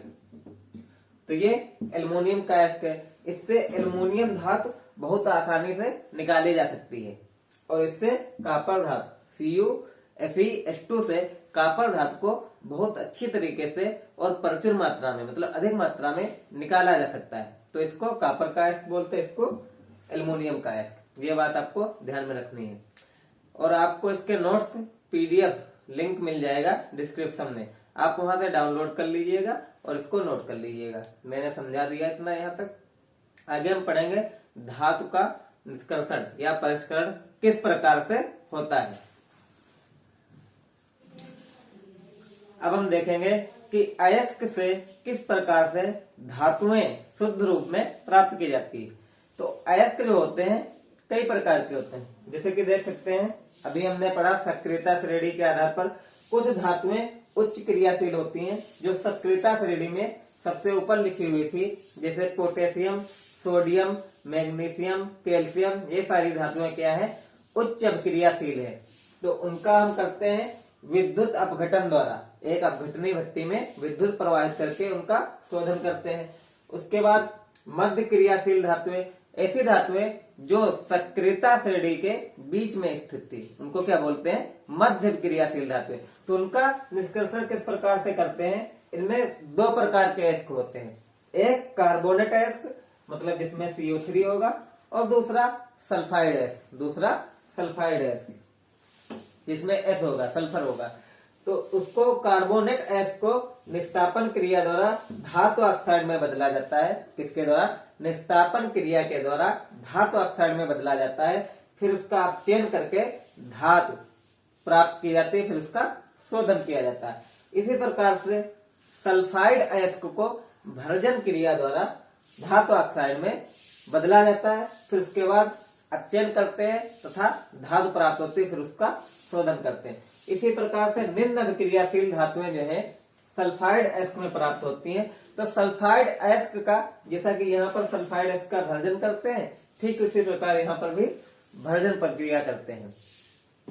तो ये एल्युमिनियम का अयस्क है। इससे एल्युमिनियम धातु बहुत आसानी से निकाली जा सकती है और इससे कॉपर धातु CuFeS2 से कॉपर धातु को बहुत अच्छी तरीके से और प्रचुर मात्रा में मतलब अधिक मात्रा में निकाला जा सकता है। तो इसको कॉपर का अयस्क बोलते हैं, इसको एल्युमिनियम का अयस्क। ये बात आपको ध्यान में रखनी है। और आपको इसके नोट्स PDF लिंक मिल जाएगा डिस्क्रिप्शन में, आप वहां से डाउनलोड कर लीजिएगा और इसको नोट कर लीजिएगा। मैंने समझा दिया इतना यहाँ तक। आगे हम पढ़ेंगे धातु का निष्कर्षण या परिष्करण किस प्रकार से होता है। अब हम देखेंगे कि अयस्क से किस प्रकार से धातुएं शुद्ध रूप में प्राप्त की जाती है। तो अयस्क जो होते हैं कई प्रकार के होते हैं, जैसे कि देख सकते हैं अभी हमने पढ़ा सक्रियता श्रेणी के आधार पर कुछ धातुएं उच्च क्रियाशील होती हैं जो सक्रियता श्रेणी में सबसे ऊपर लिखी हुई थी, जैसे पोटेशियम, सोडियम, मैग्नीशियम, कैल्शियम। ये सारी धातुएं क्या है? उच्च अभिक्रियाशील है। तो उनका हम करते हैं विद्युत अपघटन द्वारा, एक अपघटनी भट्टी में विद्युत प्रवाहित करके उनका शोधन करते हैं। उसके बाद मध्य क्रियाशील धातुएं, ऐसी धातुएं जो सक्रियता श्रेणी के बीच में स्थित थी, उनको क्या बोलते हैं? मध्य क्रियाशील धातुएं। तो उनका निष्कर्षण किस प्रकार से करते हैं? इनमें दो प्रकार के अयस्क होते हैं, एक कार्बोनेट अयस्क मतलब जिसमें CO3 होगा और दूसरा सल्फाइड अयस्क जिसमें S होगा, सल्फर होगा। तो उसको कार्बोनेट अयस्क को निस्तापन क्रिया द्वारा धातु ऑक्साइड में बदला जाता है। किसके द्वारा? निस्तापन क्रिया के द्वारा धातु ऑक्साइड में बदला जाता है। फिर उसका अपचयन करके धातु प्राप्त की जाती है, फिर उसका शोधन किया जाता है। इसी प्रकार से सल्फाइड अयस्क को भर्जन क्रिया द्वारा धातु ऑक्साइड में बदला जाता है, फिर उसके बाद अपचयन करते हैं तथा धातु प्राप्त होती है, फिर उसका शोधन करते हैं। इसी प्रकार से निम्न अभिक्रियाशील धातुएं जो है सल्फाइड अयस्क में प्राप्त होती हैं। तो सल्फाइड अयस्क का, जैसा कि यहाँ पर सल्फाइड अयस्क का भर्जन करते हैं, ठीक उसी प्रकार यहाँ पर भी भर्जन प्रक्रिया करते हैं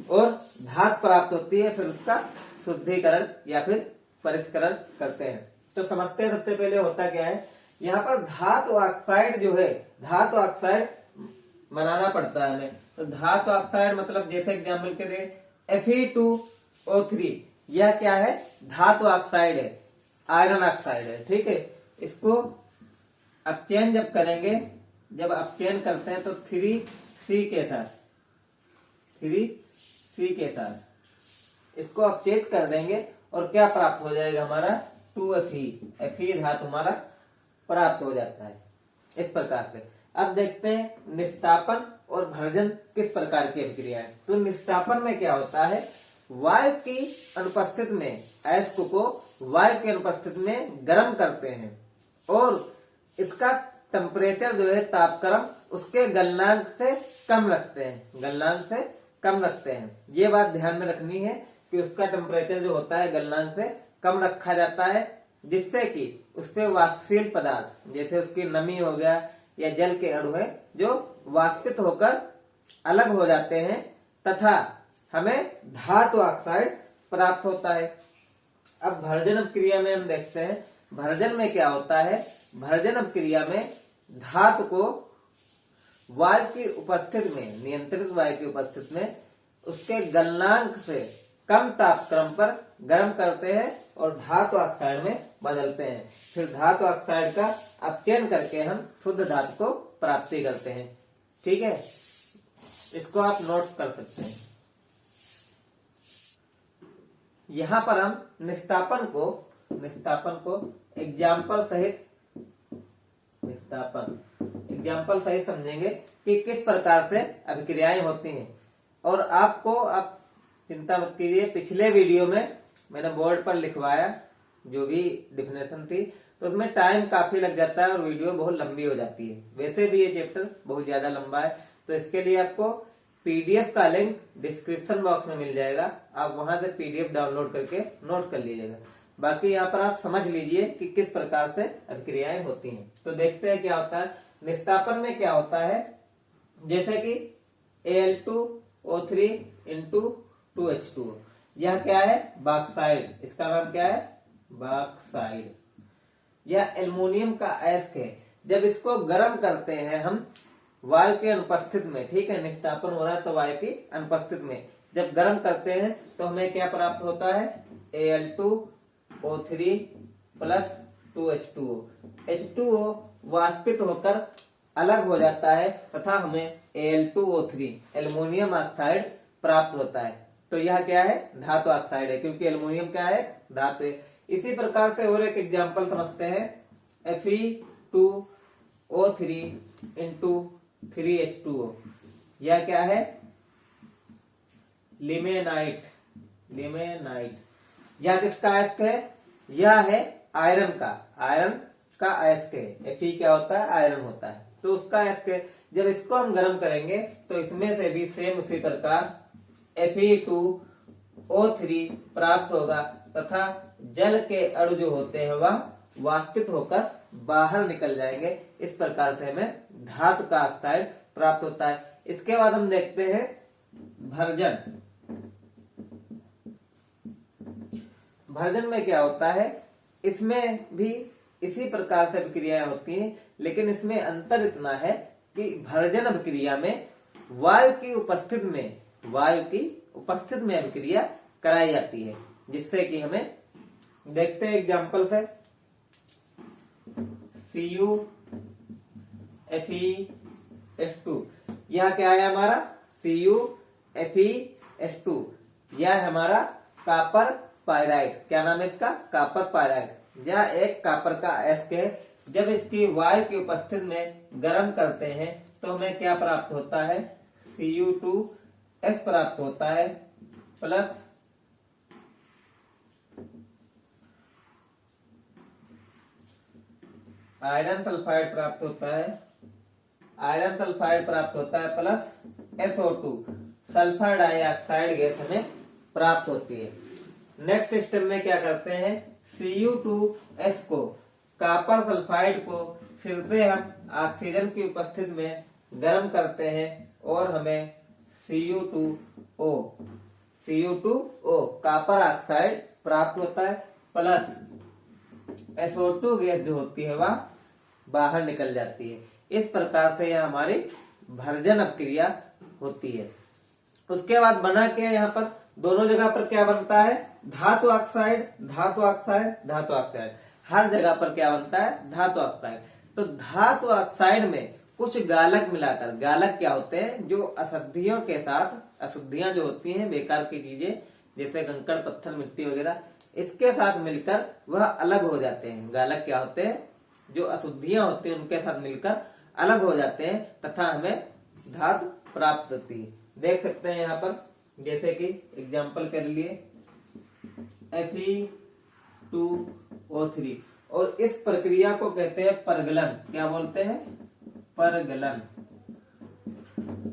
और धातु प्राप्त होती है, फिर उसका शुद्धिकरण या फिर परिष्करण करते हैं। तो समझते हैं सबसे पहले होता क्या है। यहाँ पर धातु ऑक्साइड जो है, धातु ऑक्साइड बनाना पड़ता है हमें। तो धातु ऑक्साइड मतलब जैसे एग्जाम्पल के लिए Fe2O3, यह क्या है? धातु ऑक्साइड है, आयरन ऑक्साइड है, ठीक है। इसको अपचयन जब करेंगे, जब अपचयन करते हैं तो 3C के साथ इसको अपचयित कर देंगे और क्या प्राप्त हो जाएगा? हमारा 2Fe धातु हमारा प्राप्त हो जाता है इस प्रकार से। अब देखते हैं निस्तापन और भर्जन किस प्रकार की अभिक्रिया है। तो निस्तापन में क्या होता है? वायु की अनुपस्थिति में अयस्क को वायु की अनुपस्थिति में गर्म करते हैं और इसका टेम्परेचर जो है, तापक्रम उसके गलनांक से कम रखते हैं। ये बात ध्यान में रखनी है कि उसका टेम्परेचर जो होता है गलनांक से कम रखा जाता है, जिससे कि उस पे वाष्पशील पदार्थ जैसे उसकी नमी हो गया या जल के अणु है जो वाष्पित होकर अलग हो जाते हैं तथा हमें धातु ऑक्साइड प्राप्त होता है। अब भर्जन अपक्रिया में हम देखते हैं, भर्जन में क्या होता है? भर्जन अपक्रिया में धातु को वायु की उपस्थिति में, नियंत्रित वायु की उपस्थिति में उसके गलनांक से कम तापक्रम पर गर्म करते हैं और धातु ऑक्साइड में बदलते हैं। फिर धातु ऑक्साइड का अपचयन करके हम शुद्ध धातु को प्राप्ति करते हैं। ठीक है, इसको आप नोट कर सकते हैं। यहां पर हम निष्कापन को एग्जाम्पल सहित समझेंगे कि किस प्रकार से अभिक्रियाएं होती हैं। और आपको आप चिंता मत कीजिए, पिछले वीडियो में मैंने बोर्ड पर लिखवाया जो भी डिफिनेशन थी, तो उसमें टाइम काफी लग जाता है और वीडियो बहुत लंबी हो जाती है। वैसे भी ये चैप्टर बहुत ज्यादा लंबा है, तो इसके लिए आपको पीडीएफ का लिंक डिस्क्रिप्शन बॉक्स में मिल जाएगा, आप वहां से पीडीएफ डाउनलोड करके नोट कर लीजिएगा। बाकी यहाँ पर आप समझ लीजिए कि किस प्रकार से अभिक्रियाएं होती हैं। तो देखते हैं क्या होता है। निष्कापन में क्या होता है, जैसे कि Al2O3 into 2H2O, यह क्या है, बॉक्साइड, इसका नाम क्या है, बॉक्साइड। यह एल्युमिनियम का अयस्क है। जब इसको गर्म करते हैं हम वायु के अनुपस्थित में, ठीक है, निष्कापन हो रहा है तो वायु की अनुपस्थित में जब गर्म करते हैं तो हमें क्या प्राप्त होता है, Al2O3 प्लस 2H2O। H2O वाष्पित होकर अलग हो जाता है तथा हमें Al2O3 एल्युमिनियम ऑक्साइड प्राप्त होता है। तो यह क्या है, धातु ऑक्साइड है, क्योंकि एल्युमिनियम क्या है, धातु है। इसी प्रकार से और एक एग्जांपल समझते हैं, Fe2O3 into 3H2O। यह क्या है, लिमेनाइट। यह किसका अयस्क है, यह है आयरन का अयस्क है। Fe क्या होता है, आयरन होता है, तो उसका अयस्क है। जब इसको हम गर्म करेंगे तो इसमें से भी सेम उसी प्रकार Fe2O3 प्राप्त होगा तथा जल के अणु जो होते हैं वह वाष्पित होकर बाहर निकल जाएंगे। इस प्रकार से हमें धातु का ऑक्साइड प्राप्त होता है। इसके बाद हम देखते हैं भर्जन में क्या होता है, इसमें भी इसी प्रकार से अभिक्रियाएं होती हैं, लेकिन इसमें अंतर इतना है कि भर्जन अभिक्रिया में वायु की उपस्थिति में अभिक्रिया कराई जाती है, जिससे कि हमें देखते हैं एग्जाम्पल से, CuFeS2। यह क्या है हमारा, CuFeS2। यह है हमारा कॉपर पायराइड। क्या नाम है इसका, कॉपर पायराइड। यह एक कॉपर का अयस्क है। जब इसकी वायु की उपस्थिति में गर्म करते हैं तो हमें क्या प्राप्त होता है, Cu2S प्राप्त होता है प्लस आयरन सल्फाइड प्राप्त होता है plus SO2 sulphur dioxide gas हमें प्राप्त होती है। नेक्स्ट स्टेप में क्या करते हैं, Cu2S को, कॉपर सल्फाइड को फिर से हम ऑक्सीजन की उपस्थिति में गर्म करते हैं और हमें Cu2O कॉपर ऑक्साइड प्राप्त होता है प्लस SO2 गैस जो होती है वह बाहर निकल जाती है। इस प्रकार से यह हमारी भर्जन अभिक्रिया होती है। उसके बाद बना के यहाँ पर दोनों जगह पर क्या बनता है, धातु ऑक्साइड। हर जगह पर क्या बनता है, धातु ऑक्साइड। तो धातु ऑक्साइड में कुछ गालक मिलाकर, गालक क्या होते हैं, जो अशुद्धियों के साथ, अशुद्धियां जो होती हैं, बेकार की चीजें जैसे कंकड़ पत्थर मिट्टी वगैरह, इसके साथ मिलकर वह अलग हो जाते हैं। गालक क्या होते हैं, जो अशुद्धियां होती हैं उनके साथ मिलकर अलग हो जाते हैं तथा हमें धातु प्राप्त होती है। देख सकते हैं यहाँ पर, जैसे कि एग्जाम्पल कर लिए Fe2O3, और इस प्रक्रिया को कहते हैं परगलन। क्या बोलते हैं, परगलन।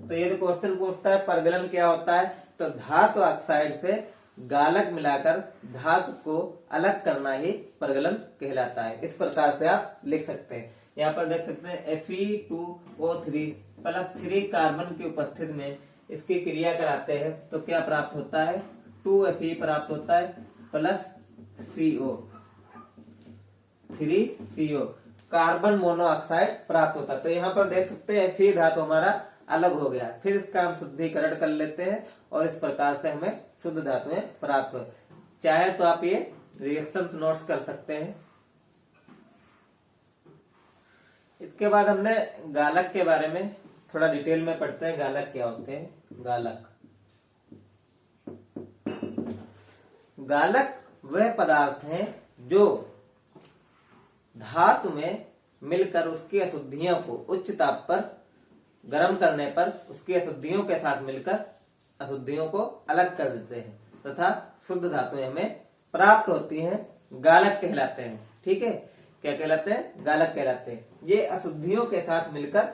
तो ये क्वेश्चन पूछता है परगलन क्या होता है, तो धातु ऑक्साइड से गालक मिलाकर धातु को अलग करना ही परगलन कहलाता है। इस प्रकार से आप लिख सकते हैं। यहाँ पर देख सकते हैं Fe2O3 प्लस 3 कार्बन की उपस्थिति में इसकी क्रिया कराते हैं तो क्या प्राप्त होता है, 2Fe प्राप्त होता है plus CO, 3CO। Carbon monoxide प्राप्त होता है। तो यहाँ पर देख सकते हैं Fe धातु हमारा अलग हो गया। फिर इसका हम शुद्धिकरण कर लेते हैं और इस प्रकार से हमें शुद्ध धातुएं प्राप्त हो। चाहे तो आप ये रिएक्शन नोट्स कर सकते हैं। इसके बाद हमने गालक के बारे में थोड़ा डिटेल में पढ़ते हैं। गालक क्या होते हैं? गालक वह पदार्थ हैं जो धातु में मिलकर उसकी अशुद्धियों को उच्च ताप पर गर्म करने पर उसकी अशुद्धियों के साथ मिलकर अशुद्धियों को अलग कर देते हैं तथा शुद्ध धातुएं हमें प्राप्त होती हैं, गालक कहलाते हैं। ठीक है, क्या कहलाते हैं? गालक कहलाते हैं। ये अशुद्धियों के साथ मिलकर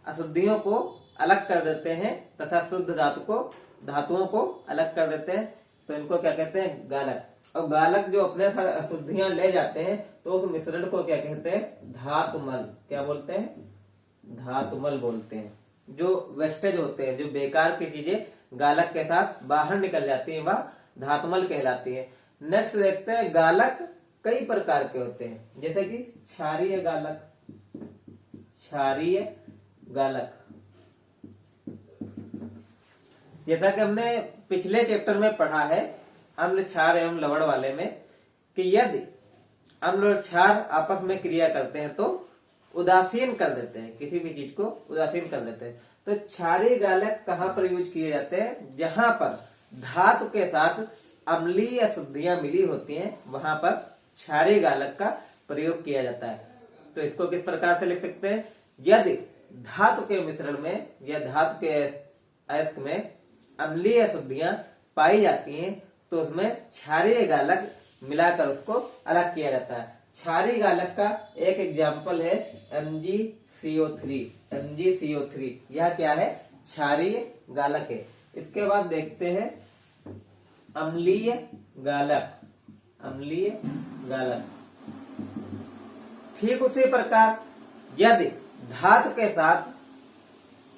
अशुद्धियों को अलग कर देते हैं तथा शुद्ध धातुओं को अलग कर देते हैं। तो इनको क्या कहते हैं? गालक। और गालक जो अपने साथ अशुद्धियां ले जाते हैं तो उस मिश्रण को क्या कहते हैं? धातुमल। क्या बोलते हैं? धातुमल बोलते हैं। जो वेस्टेज होते हैं, जो बेकार की चीजें गालक के साथ बाहर निकल जाती है, वह धातुमल कहलाती है। नेक्स्ट देखते हैं, गालक कई प्रकार के होते हैं, जैसे कि क्षारीय गालक। जैसा कि हमने पिछले चैप्टर में पढ़ा है अम्ल, क्षार एवं लवण वाले में, कि यदि अम्ल और क्षार आपस में क्रिया करते हैं तो उदासीन कर देते हैं, किसी भी चीज को उदासीन कर देते हैं। तो क्षारीय गालक कहाँ पर यूज किए जाते हैं? जहां पर धातु के साथ अम्लीय अशुद्धियां मिली होती हैं, वहां पर क्षारीय गालक का प्रयोग किया जाता है। तो इसको किस प्रकार से लिख सकते हैं? यदि धातु के मिश्रण में या धातु के अयस्क में अम्लीय अशुद्धियां पाई जाती हैं तो उसमें क्षारीय गालक मिलाकर उसको अलग किया जाता है। क्षारीय गालक का एक एग्जाम्पल है MgCO3। यह क्या है? क्षारीय गालक है। इसके बाद देखते हैं अम्लीय गालक। ठीक उसी प्रकार यदि धातु के साथ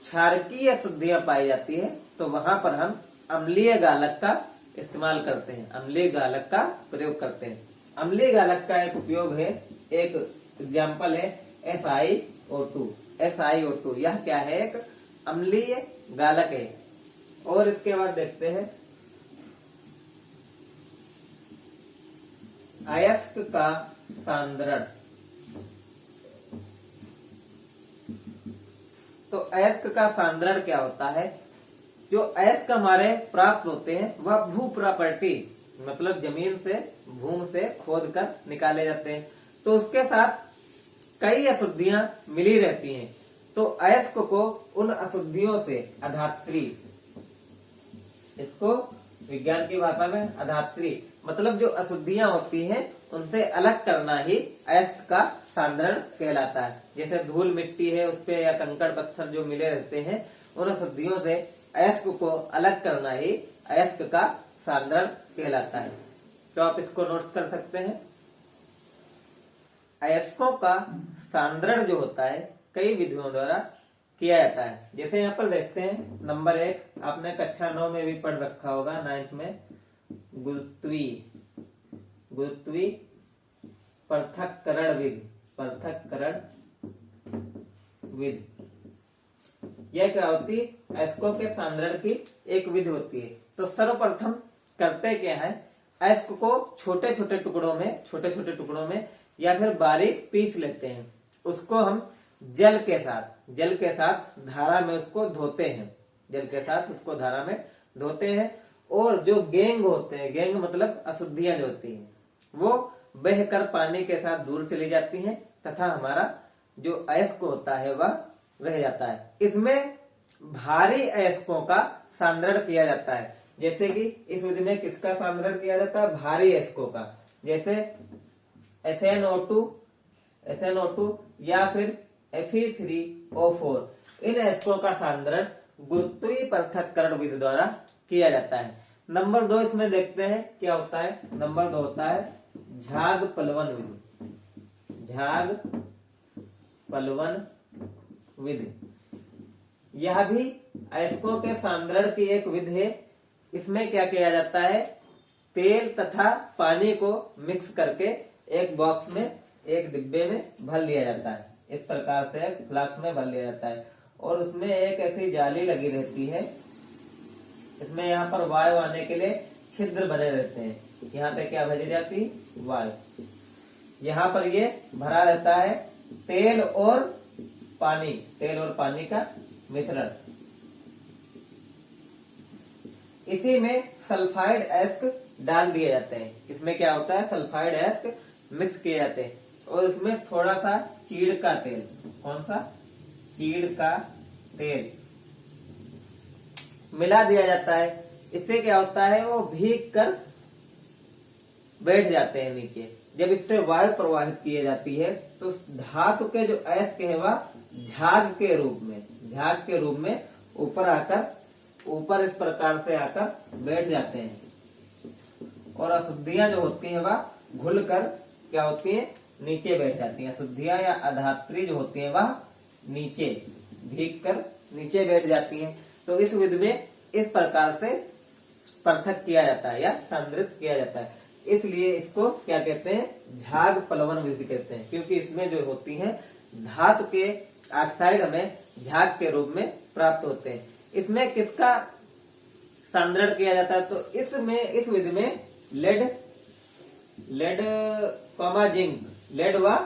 क्षारकीय अशुद्धियां पाई जाती है तो वहां पर हम अम्लीय गालक का इस्तेमाल करते हैं, अम्लीय गालक का प्रयोग करते हैं। अम्लीय गालक का एक उपयोग है, एक एग्जाम्पल है SiO2। यह क्या है? एक अम्लीय गालक है। और इसके बाद देखते हैं अयस्क का सांद्रण। तो अयस्क का सांद्रण क्या होता है? जो अयस्क हमारे प्राप्त होते हैं वह भू प्रॉपर्टी, मतलब जमीन से, भूमि से खोद कर निकाले जाते हैं। तो उसके साथ कई अशुद्धियां मिली रहती हैं। तो अयस्क को उन अशुद्धियों से अधात्री, इसको विज्ञान की भाषा में अधात्री, मतलब जो अशुद्धियां होती हैं उनसे अलग करना ही अयस्क का सांद्रण कहलाता है। जैसे धूल मिट्टी है उस पे या कंकड़ पत्थर जो मिले रहते हैं, उन अशुद्धियों से अयस्क को अलग करना ही अयस्क का सांद्रण कहलाता है। तो आप इसको नोट कर सकते हैं। अयस्कों का सांद्रण जो होता है कई विधियों द्वारा किया जाता है। जैसे यहाँ पर देखते हैं, नंबर 1 आपने कक्षा 9 में भी पढ़ रखा होगा, 9th में, गुरुत्वीय पृथक्करण विधि। यह क्या होती है? अयस्कों के सांद्रण की एक विधि होती है। तो सर्वप्रथम करते क्या है, अयस्क को छोटे छोटे टुकड़ों में या फिर बारीक पीस लेते हैं। उसको हम जल के साथ धारा में उसको धोते हैं। और जो गेंग होते हैं, गेंग मतलब अशुद्धियां जो होती हैं, वो बहकर पानी के साथ दूर चली जाती हैं तथा हमारा जो अयस्क होता है वह रह जाता है। इसमें भारी अयस्कों का सांद्रण किया जाता है। जैसे कि इस विधि में किसका सांद्रण किया जाता है? भारी अयस्कों का। जैसे SnO2 या फिर Fe3O4, इन अयस्कों का सांद्रण गुरुत्वीय पृथक्करण विधि द्वारा किया जाता है। नंबर 2 इसमें देखते हैं क्या होता है। नंबर 2 होता है झाग पलवन विधि। यह भी अयस्कों के सांद्रण की एक विधि है। इसमें क्या किया जाता है? तेल तथा पानी को मिक्स करके एक बॉक्स में एक डिब्बे में भर लिया जाता है। इस प्रकार से एक फ्लास्क में भर लिया जाता है और उसमें एक ऐसी जाली लगी रहती है। इसमें यहाँ पर वायु आने के लिए छिद्र बने रहते हैं। यहाँ पे क्या भरी जाती है? वायु। यहाँ पर ये भरा रहता है तेल और पानी का मिश्रण। इसी में सल्फाइड एस्क डाल दिए जाते हैं। इसमें क्या होता है? सल्फाइड एस्क मिक्स किए जाते हैं और इसमें थोड़ा सा चीड़ का तेल, कौन सा? चीड़ का तेल मिला दिया जाता है। इससे क्या होता है? वो भीग कर बैठ जाते हैं नीचे। जब इससे वायु प्रवाहित की जाती है तो धातु के जो अयस्क है वह झाग के रूप में ऊपर इस प्रकार से आकर बैठ जाते हैं और अशुद्धियां जो होती हैं वह घुल कर क्या होती है? नीचे बैठ जाती हैं। अशुद्धियां या अधात्री जो होती हैं वह नीचे भीग कर नीचे बैठ जाती हैं। तो इस विधि में इस प्रकार से पृथक किया जाता है या सांद्रित किया जाता है। इसलिए इसको क्या कहते हैं? झाग प्लवन विधि कहते हैं, क्योंकि इसमें जो होती है धातु के ऑक्साइड हमें झाग के रूप में प्राप्त होते हैं। इसमें किसका सांद्रण किया जाता है? तो इस विधि में लेड व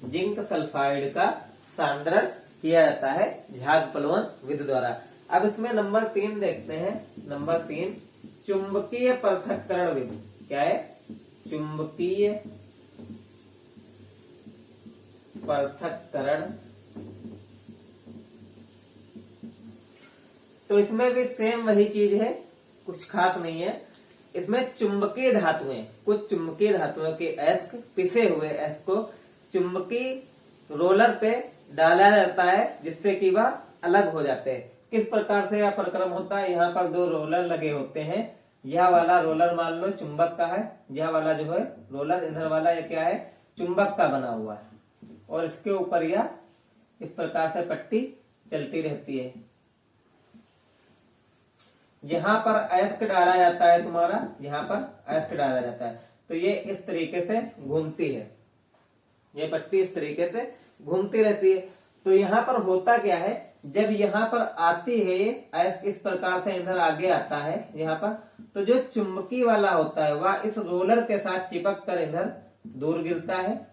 जिंक सल्फाइड का सांद्रण किया जाता है झाग प्लवन विधि द्वारा। अब इसमें नंबर 3 देखते हैं। नंबर 3 चुंबकीय पृथक्करण विधि। क्या है? चुंबकीय पृथक्करण। तो इसमें भी सेम वही चीज है, कुछ खास नहीं है। इसमें चुंबकीय धातुएं, कुछ चुंबकीय धातुओं के अयस्क, पिसे हुए अयस्क को चुंबकीय रोलर पे डाला जाता है जिससे कि वह अलग हो जाते हैं। किस प्रकार से यह प्रक्रम होता है? यहाँ पर 2 रोलर लगे होते हैं। यह वाला रोलर मान लो चुंबक का है, यह वाला जो है रोलर इधर वाला ये क्या है? चुंबक का बना हुआ है और इसके ऊपर यह इस प्रकार से पट्टी चलती रहती है। यहाँ पर अयस्क डाला जाता है तुम्हारा, यहाँ पर अयस्क डाला जाता है तो ये इस तरीके से घूमती है, ये पट्टी इस तरीके से घूमती रहती है। तो यहाँ पर होता क्या है? जब यहाँ पर आती है ये अयस्क इस प्रकार से इधर आगे आता है यहाँ पर, तो जो चुंबकी वाला होता है वह इस रोलर के साथ चिपक कर इधर दूर गिरता है।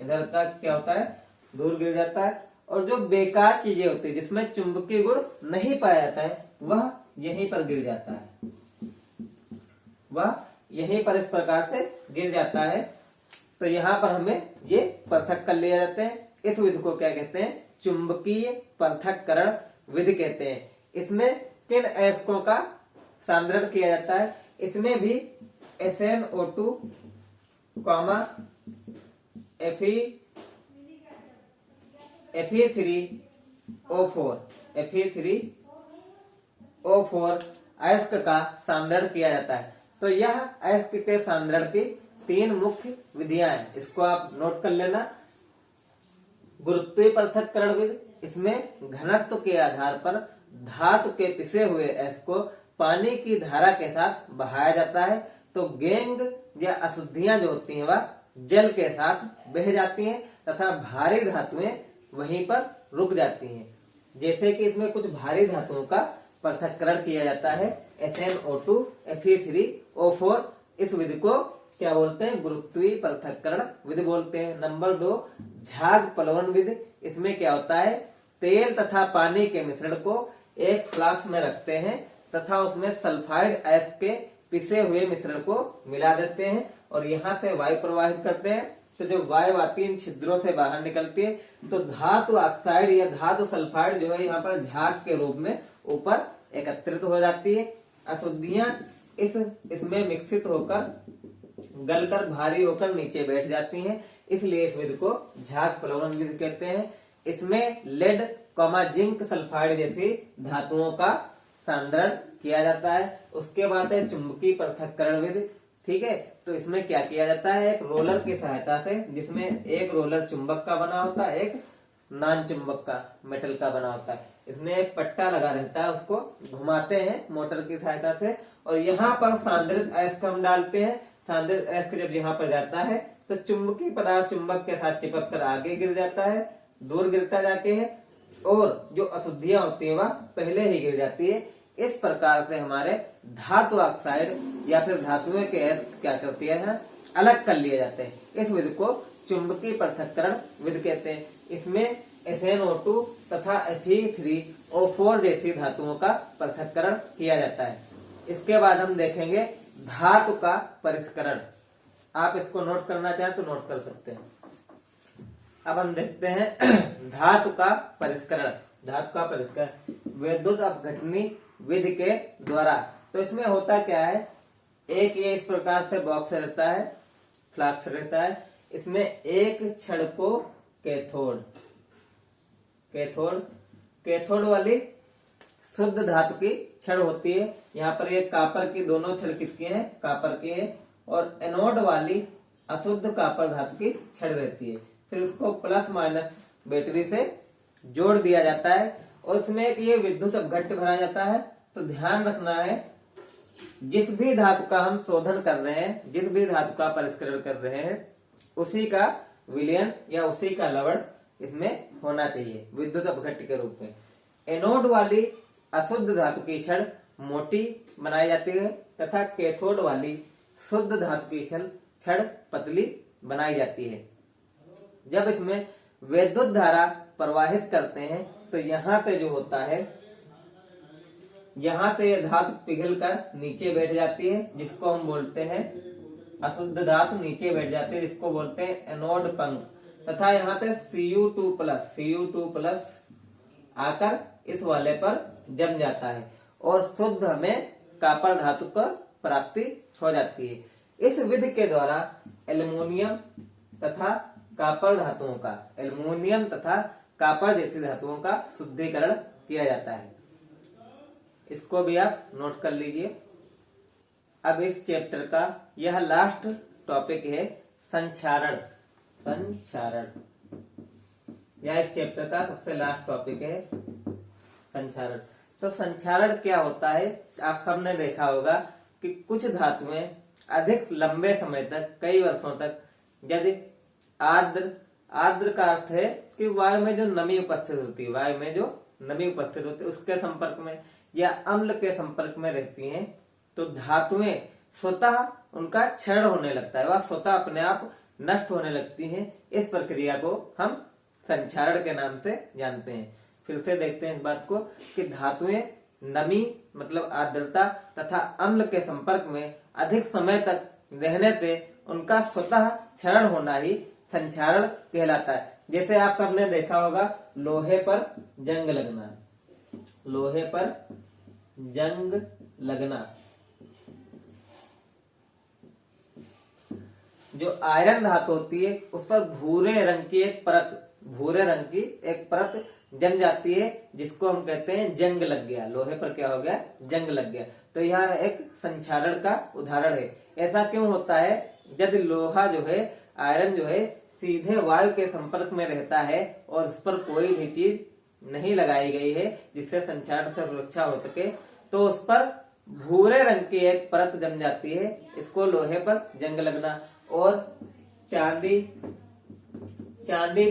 इधर तक क्या होता है? दूर गिर जाता है। और जो बेकार चीजें होती है जिसमें चुंबकीय गुण नहीं पाया जाता है वह यहीं पर गिर जाता है, वह यहीं पर इस प्रकार से गिर जाता है। तो यहाँ पर हमें ये पृथक कर लिए जाते हैं। इस विधि को क्या कहते हैं? चुंबकीय पृथक्करण विधि कहते हैं। इसमें किन अयस्कों का सांद्रण किया जाता है? इसमें भी SnO2, Fe3O4 अयस्क का सांद्रण किया जाता है। तो यह अयस्क के सांद्रण की 3 मुख्य विधियां हैं, इसको आप नोट कर लेना। गुरुत्वीय पृथक्करण विधि, इसमें घनत्व के आधार पर धातु के पिसे हुए अयस्क को पानी की धारा के साथ बहाया जाता है तो गेंग या अशुद्धियां जो होती हैं वह जल के साथ बह जाती हैं तथा भारी धातुएं वहीं पर रुक जाती हैं। जैसे कि इसमें कुछ भारी धातुओं का पृथक्करण किया जाता है SnO2, Fe3O4। इस विधि को क्या बोलते हैं? गुरुत्वीय पृथक्करण विधि बोलते हैं। नंबर 2 झाग प्लवन विधि। इसमें क्या होता है? तेल तथा पानी के मिश्रण को एक फ्लास्क में रखते हैं तथा उसमें सल्फाइड अयस्क के पिसे हुए मिश्रण को मिला देते हैं और यहाँ से वायु प्रवाहित करते हैं। तो जब वायु आती है इन छिद्रों से बाहर निकलती है तो धातु ऑक्साइड या धातु सल्फाइड जो है यहाँ पर झाग के रूप में ऊपर एकत्रित हो जाती है। अशुद्धियां इसमें मिश्रित होकर गलकर भारी होकर नीचे बैठ जाती हैं, इसलिए इस विधि को झाग प्लवन विधि कहते हैं। इसमें लेड, जिंक सल्फाइड जैसी धातुओं का सांद्रण किया जाता है। उसके बाद है चुंबकीय पृथक्करण विधि। ठीक है, तो इसमें क्या किया जाता है? एक रोलर की सहायता से, जिसमें एक रोलर चुंबक का बना होता है, एक नॉन चुंबक का मेटल का बना होता है। इसमें एक पट्टा लगा रहता है, उसको घुमाते हैं मोटर की सहायता से और यहाँ पर सांद्रित अयस्क हम डालते हैं स्थानांतरित अयस्क जब यहाँ पर जाता है तो चुंबकीय पदार्थ चुंबक के साथ चिपक कर आगे गिर जाता है, दूर गिरता जाके है, और जो अशुद्धियां होती है वह पहले ही गिर जाती है। इस प्रकार से हमारे धातु ऑक्साइड या फिर धातुओं के अयस्क क्या करती है, अलग कर लिए जाते हैं। इस विधि को चुंबकीय पृथक्करण विधि कहते हैं। इसमें SnO2 तथा Fe3O4 जैसी धातुओं का पृथक्करण किया जाता है। इसके बाद हम देखेंगे धातु का परिष्करण। आप इसको नोट करना चाहें तो नोट कर सकते हैं। अब हम देखते हैं धातु का परिष्करण। धातु का परिष्करण विद्युत अपघटनी विधि के द्वारा। तो इसमें होता क्या है, एक ये इस प्रकार से बॉक्स रहता है, फ्लास्क रहता है। इसमें एक छड़ को कैथोड वाली शुद्ध धातु की छड़ होती है। यहाँ पर ये कापर की दोनों छड़ किसकी है, कापर की है। और एनोड वाली अशुद्ध कापर धातु की छड़ रहती है। फिर उसको प्लस माइनस बैटरी से जोड़ दिया जाता है और उसमें एक ये विद्युत अपघट्य भरा जाता है। तो ध्यान रखना है, जिस भी धातु का हम शोधन कर रहे हैं, जिस भी धातु का परिष्करण कर रहे हैं, उसी का विलयन या उसी का लवण इसमें होना चाहिए विद्युत अपघट्य के रूप में। एनोड वाली अशुद्ध धातु की छड़ मोटी बनाई जाती है तथा कैथोड वाली शुद्ध धातु की छड़ पतली बनाई जाती है। जब इसमें विद्युत धारा प्रवाहित करते हैं तो यहाँ पे जो होता है, यहाँ पे धातु पिघलकर नीचे बैठ जाती है, जिसको हम बोलते हैं अशुद्ध धातु नीचे बैठ जाती है, जिसको बोलते हैं एनोड पंख। तथा यहाँ पे Cu2+ आकर इस वाले पर जम जाता है और शुद्ध हमें कापर धातु का प्राप्ति हो जाती है। इस विधि के द्वारा एल्युमिनियम तथा कापर धातुओं का, एल्युमिनियम तथा कापर जैसी धातुओं का शुद्धिकरण किया जाता है। इसको भी आप नोट कर लीजिए। अब इस चैप्टर का यह लास्ट टॉपिक है संक्षारण। यह इस चैप्टर का सबसे लास्ट टॉपिक है संक्षारण। तो संक्षारण क्या होता है, आप सबने देखा होगा कि कुछ धातुएं अधिक लंबे समय तक, कई वर्षों तक, यदि आर्द्र का अर्थ है कि वायु में जो नमी उपस्थित होती है, उसके संपर्क में या अम्ल के संपर्क में रहती हैं, तो धातुएं स्वतः उनका क्षरण होने लगता है, वह स्वतः अपने आप नष्ट होने लगती हैं। इस प्रक्रिया को हम संक्षारण के नाम से जानते हैं। फिर से देखते हैं इस बात को कि धातुएं नमी मतलब आर्द्रता तथा अम्ल के संपर्क में अधिक समय तक रहने से उनका स्वतः क्षरण होना ही संक्षारण कहलाता है। जैसे आप सबने देखा होगा लोहे पर जंग लगना, जो आयरन धातु होती है उस पर भूरे रंग की एक परत जम जाती है, जिसको हम कहते हैं जंग लग गया। लोहे पर क्या हो गया, जंग लग गया। तो यह एक संक्षारण का उदाहरण है। ऐसा क्यों होता है, यदि लोहा जो है, आयरन जो है, सीधे वायु के संपर्क में रहता है और उस पर कोई भी चीज नहीं लगाई गई है जिससे संक्षारण से सुरक्षा हो सके, तो उस पर भूरे रंग की एक परत जम जाती है, इसको लोहे पर जंग लगना। और चांदी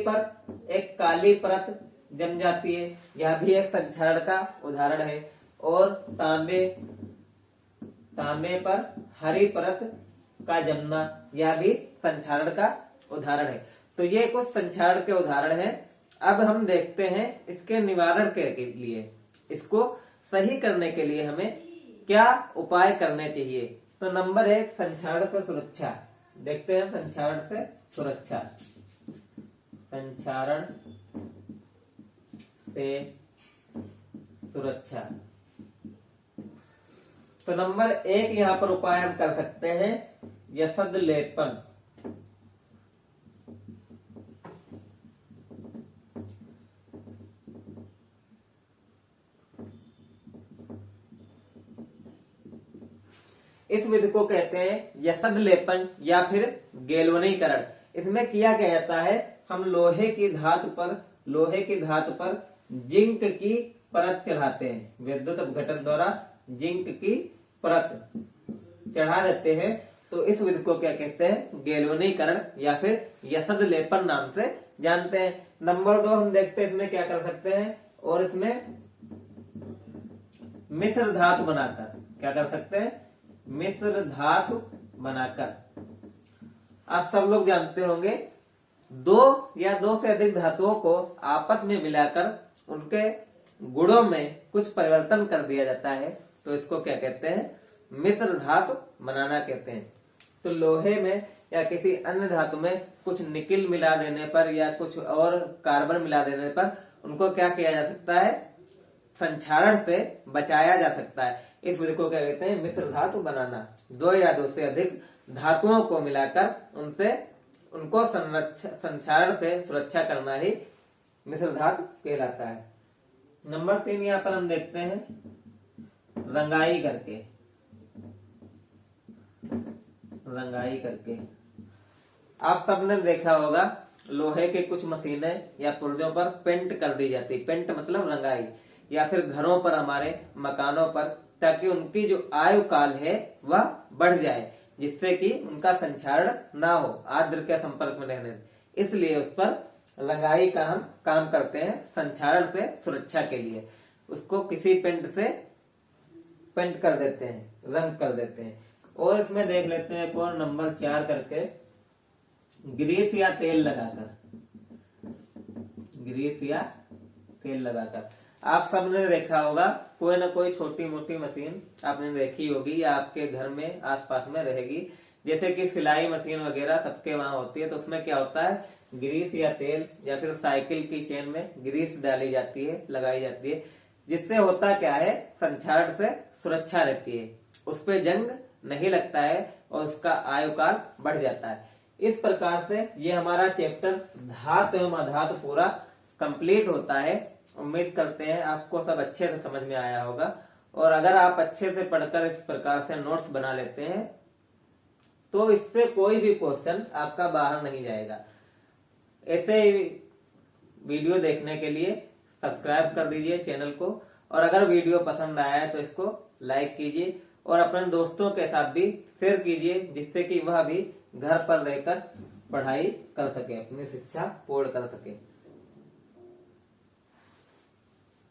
पर एक काली परत जम जाती है, यह भी एक संक्षारण का उदाहरण है। और तांबे पर हरी परत का जमना, यह भी संक्षारण का उदाहरण है। तो ये कुछ संक्षारण के उदाहरण हैं। अब हम देखते हैं इसके निवारण के लिए, इसको सही करने के लिए हमें क्या उपाय करने चाहिए। तो नंबर 1, संक्षारण से सुरक्षा। देखते हैं संक्षारण से सुरक्षा। संक्षारण से सुरक्षा। तो नंबर 1 यहाँ पर उपाय हम कर सकते हैं यसद लेपन। इस विधि को कहते हैं यसद लेपन या फिर गैल्वनीकरण। इसमें किया क्या जाता है, हम लोहे की धातु पर जिंक की परत चढ़ाते हैं। विद्युत अपघटन द्वारा जिंक की परत चढ़ा देते हैं तो इस विधि को क्या कहते हैं, गैल्वेनीकरण या फिर यसद लेपन नाम से जानते हैं। नंबर 2 हम देखते हैं इसमें क्या कर सकते हैं, और इसमें मिश्र धातु बनाकर क्या कर सकते हैं, मिश्र धातु बनाकर। आप सब लोग जानते होंगे 2 या 2 से अधिक धातुओं को आपस में मिलाकर उनके गुणों में कुछ परिवर्तन कर दिया जाता है, तो इसको क्या कहते हैं, मिश्र धातु बनाना कहते हैं। तो लोहे में या किसी अन्य धातु में कुछ निकिल मिला देने पर या कुछ और कार्बन मिला देने पर उनको क्या किया जा सकता है, संक्षारण से बचाया जा सकता है। इस विधि को क्या कहते हैं, मिश्र धातु बनाना। 2 या 2 से अधिक धातुओं को मिलाकर उनको संक्षारण से सुरक्षा करना ही मिश्र धातु कहलाता है। नंबर 3 यहाँ पर हम देखते हैं रंगाई करके। रंगाई करके आप सबने देखा होगा लोहे के कुछ मशीनें या पुर्जों पर पेंट कर दी जाती, पेंट मतलब रंगाई, या फिर घरों पर, हमारे मकानों पर, ताकि उनकी जो आयु काल है वह बढ़ जाए, जिससे कि उनका संक्षारण ना हो आर्द्र के संपर्क में रहने। इसलिए उस पर रंगाई का हम काम करते हैं संक्षारण से सुरक्षा के लिए। उसको किसी पेंट से पेंट कर देते हैं, रंग कर देते हैं। और इसमें देख लेते हैं एक और नंबर 4 करके, ग्रीस या तेल लगाकर। ग्रीस या तेल लगाकर आप सबने देखा होगा कोई ना कोई छोटी मोटी मशीन आपने देखी होगी या आपके घर में आसपास में रहेगी, जैसे कि सिलाई मशीन वगैरह सबके वहां होती है। तो उसमें क्या होता है, ग्रीस या तेल या फिर साइकिल की चेन में ग्रीस डाली जाती है, लगाई जाती है, जिससे होता क्या है, संक्षारण से सुरक्षा रहती है, उस पे जंग नहीं लगता है और उसका आयु काल बढ़ जाता है। इस प्रकार से ये हमारा चैप्टर धातु एवं अधातु पूरा कंप्लीट होता है। उम्मीद करते हैं आपको सब अच्छे से समझ में आया होगा, और अगर आप अच्छे से पढ़कर इस प्रकार से नोट्स बना लेते हैं तो इससे कोई भी क्वेश्चन आपका बाहर नहीं जाएगा। ऐसे वीडियो देखने के लिए सब्सक्राइब कर दीजिए चैनल को, और अगर वीडियो पसंद आया है तो इसको लाइक कीजिए और अपने दोस्तों के साथ भी शेयर कीजिए, जिससे कि वह भी घर पर रहकर पढ़ाई कर सके, अपनी शिक्षा पूर्ण कर सके।